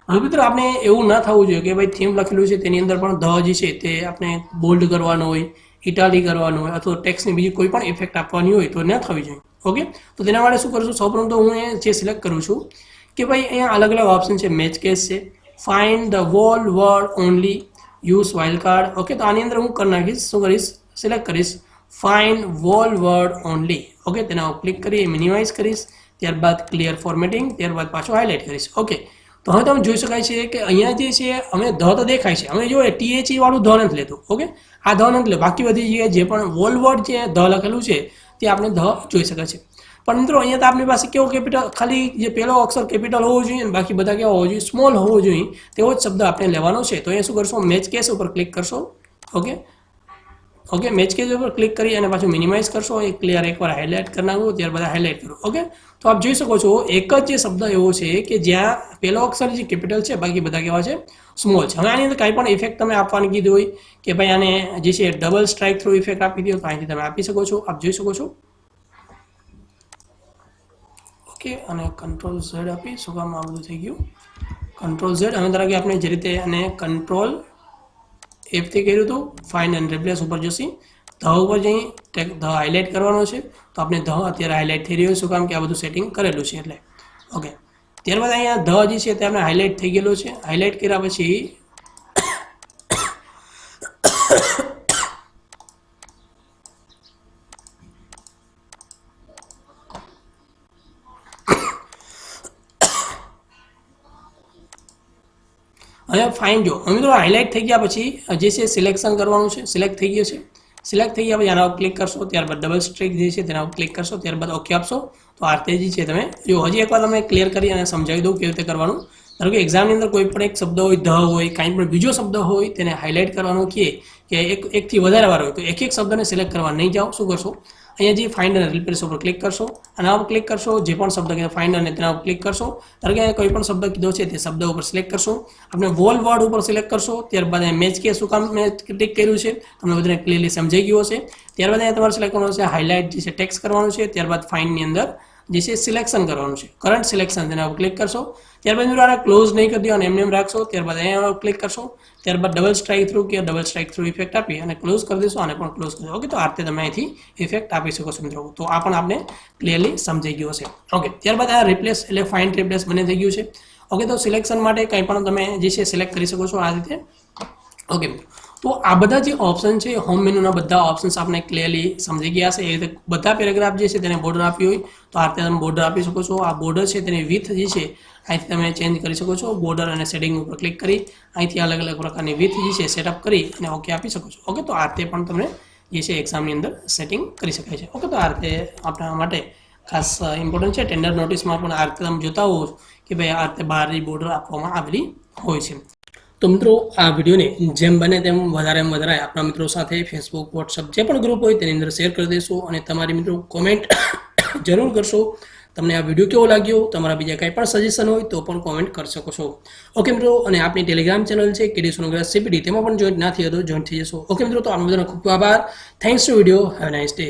હવે મિત્રો આપણે એવું ના થવું જોઈએ કે ભાઈ થીમ લખેલું છે તેની અંદર પણ ધ જે છે તે આપણે બોલ્ડ કરવાનો હોય, ઇટાલી કરવાનો હોય અથવા ટેક્સની બીજી કોઈ પણ ઇફેક્ટ આપવાની હોય તો ન થવી જોઈએ. ઓકે, તો તેના માટે શું કરું છું? સૌપ્રથમ તો હું એ જે સિલેક્ટ કરું છું કે ભાઈ અહીંયા અલગ અલગ ઓપ્શન છે. મેચ કેસ છે, find the wall word only, use wild card. Okay, તો આની અંદર હું કરી નાખીશ, શું કરીશ? સિલેક્ટ કરીશ find wall word only. Okay, તેના ઉપર ક્લિક કરી મિનિમાઇઝ કરીશ. ત્યારબાદ ક્લિયર ફોર્મેટિંગ, ત્યારબાદ પાછું હાઇલાઇટ કરીશ. ઓકે, તો હવે તમે જોઈ શકાય છે કે અહીંયા જે છે અમે ધ તો દેખાય છે, અમે જો THE વાળું ધ નથી લેતું. ઓકે, આ ધ નથી લે. બાકી બધી જગ્યાએ જે પણ વોલ વર્ડ જે ધ લખેલું છે તે આપણે ધ જોઈ શકાય છે. પણ મિત્રો અહીંયા તો આપણી પાસે કેવો કેપિટલ ખાલી જે પહેલો અક્ષર કેપિટલ હોવો જોઈએ અને બાકી બધા કેવા હોવો જોઈએ? સ્મોલ હોવો જોઈએ. તેવો જ શબ્દ આપણે લેવાનો છે. તો અહીંયા શું કરશો? મેચ કેસ ઉપર ક્લિક કરશો. ઓકે, મેચ કેસ ઉપર ક્લિક કરી અને પાછું મિનિમાઇઝ કરશો. એ ક્લિયર એકવાર હાઇલાઇટ કરી નાખો, ત્યારબાદ હાઇલાઇટ કરો. ઓકે, તો આપ જોઈ શકો છો એક જ જે શબ્દ એવો છે કે જ્યાં પહેલો અક્ષર જે કેપિટલ છે બાકી બધા કેવા છે? સ્મોલ છે. હવે આની અંદર કાંઈ પણ ઇફેક્ટ તમે આપવાની કીધી હોય કે ભાઈ આને જે છે ડબલ સ્ટ્રાઇક થ્રુ ઇફેક્ટ આપી દો તો અહીંથી તમે આપી શકો છો. આપ જોઈ શકો છો. ઓકે, અને કંટ્રોલ ઝેડ આપી શું કામ આ બધું થઈ ગયું? Control Z. હવે ધારો કે આપણે જે રીતે અને કંટ્રોલ F થી કર્યું હતું ફાઇન્ડ એન્ડ રિપ્લેસ ઉપર જશી ધ ઉપર જઈ ધ હાઇલાઇટ કરવાનો છે તો આપણે ધ અત્યારે હાઇલાઇટ થઈ રહ્યો. શું કામ કે આ બધું સેટિંગ કરેલું છે એટલે. ઓકે, ત્યારબાદ અહીંયા ધ જે છે તે આપણે હાઇલાઇટ થઈ ગયેલો છે. હાઇલાઇટ કર્યા પછી અહીંયા ફાઇન જો મિત્રો હાઇલાઇટ થઈ ગયા પછી જે છે સિલેક્શન કરવાનું છે, સિલેક્ટ થઈ ગયું છે, સિલેક્ટ થઈ ગયા પછી આના ઉપર ક્લિક કરશો, ત્યારબાદ ડબલ સ્ટ્રાઇક જે છે તેના ઉપર ક્લિક કરશો, ત્યારબાદ ઓકે આપશો તો આ રીતે જે છે તમે જો હજી એકવાર તમે ક્લિયર કરી અને સમજાવી દઉં કેવી રીતે કરવાનું. ધારો કે એક્ઝામની અંદર કોઈ પણ એક શબ્દ હોય, ધ હોય, કાંઈ પણ બીજો શબ્દ હોય તેને હાઇલાઇટ કરવાનું કે એકથી વધારે વાર હોય તો એક શબ્દને સિલેક્ટ કરવા નહીં જાઓ. શું કરશો, અહીંયા જે ફાઇન્ડ અને રિપ્લેસ ઉપર ક્લિક કરશો, આના ઉપર ક્લિક કરશો, જે પણ શબ્દ કીધો ફાઇન્ડ અને તેના ઉપર ક્લિક કરશો. ધારો કે કોઈ પણ શબ્દ કીધો છે તે શબ્દ ઉપર સિલેક્ટ કરશો, આપણે વોલ વર્ડ ઉપર સિલેક્ટ કરશો, ત્યારબાદ મેચ કે શું કામ મેં ક્લિક કર્યું છે તમને બધાને ક્લિયરલી સમજાઈ ગયું હશે. ત્યારબાદ અહીંયા તમારે સિલેક્ટ કરવાનું છે હાઇલાઇટ જે છે ટેક્સ્ટ કરવાનું છે, ત્યારબાદ ફાઇન્ડની અંદર જે છે સિલેક્શન કરવાનું છે, કરંટ સિલેક્શન તેના ઉપર ક્લિક કરશો. ત્યારબાદ મિત્રો આને ક્લોઝ નહીં કરી દો અને એમ રાખશો, ત્યારબાદ અહીંયા ક્લિક કરશો, ત્યારબાદ ડબલ સ્ટ્રાઇક થ્રુ કે ડબલ સ્ટ્રાઇક થ્રુ ઇફેક્ટ આપી અને ક્લોઝ કરી દેશો, આને પણ ક્લોઝ કરી દો. ઓકે, તો આ રીતે તમે અહીંથી ઇફેક્ટ આપી શકો છો મિત્રો. તો આ પણ આપણે ક્લિયરલી સમજાઈ ગયું હશે. ઓકે, ત્યારબાદ આ રિપ્લેસ એટલે ફાઇન્ડ રિપ્લેસ બને થઈ ગયું છે. ઓકે, તો સિલેક્શન માટે કંઈ પણ તમે જે છે સિલેક્ટ કરી શકો છો આ રીતે. ઓકે મિત્રો, તો આ બધા જે ઓપ્શન છે હોમ મેનુના બધા ઓપ્શન્સ આપણે ક્લિયરલી સમજી ગયા હશે. એ રીતે બધા પેરેગ્રાફ જે છે તેને બોર્ડર આપી હોય તો આ રીતે તમે બોર્ડર આપી શકો છો. આ બોર્ડર છે તેની વિથ જે છે અહીંથી તમે ચેન્જ કરી શકો છો. બોર્ડર અને સેટિંગ ઉપર ક્લિક કરી અહીંથી અલગ અલગ પ્રકારની વિથ જે છે સેટઅપ કરી અને ઓકે આપી શકો છો. ઓકે, તો આ રીતે પણ તમને જે છે એક્ઝામની અંદર સેટિંગ કરી શકાય છે. ઓકે, તો આ રીતે આપણા માટે ખાસ ઇમ્પોર્ટન્ટ છે. ટેન્ડર નોટિસમાં પણ આ રીતે તમે જોતા હો કે ભાઈ આ રીતે બહારની બોર્ડર આપવામાં આવેલી હોય છે. તો મિત્રો આ વિડીયોને જેમ બને તેમ વધારે આપણા મિત્રો સાથે ફેસબુક, વોટ્સઅપ જે પણ ગ્રુપ હોય તેની અંદર શેર કરી દેશો અને તમારી મિત્રો કોમેન્ટ જરૂર કરશો. તમને આ વિડીયો કેવો લાગ્યો, તમારા બીજા કંઈ પણ સજેશન હોય તો પણ કોમેન્ટ કરી શકો છો. ઓકે મિત્રો, અને આપણી ટેલિગ્રામ ચેનલ છે કેડી સોનોગ્રાફ CPT તેમાં પણ જોઈન્ટ ના થયો તો જોઈન્ટ થઈ જશો. ઓકે મિત્રો, તો આપનો બધાનો ખૂબ આભાર. Thanks to video. Have a nice day.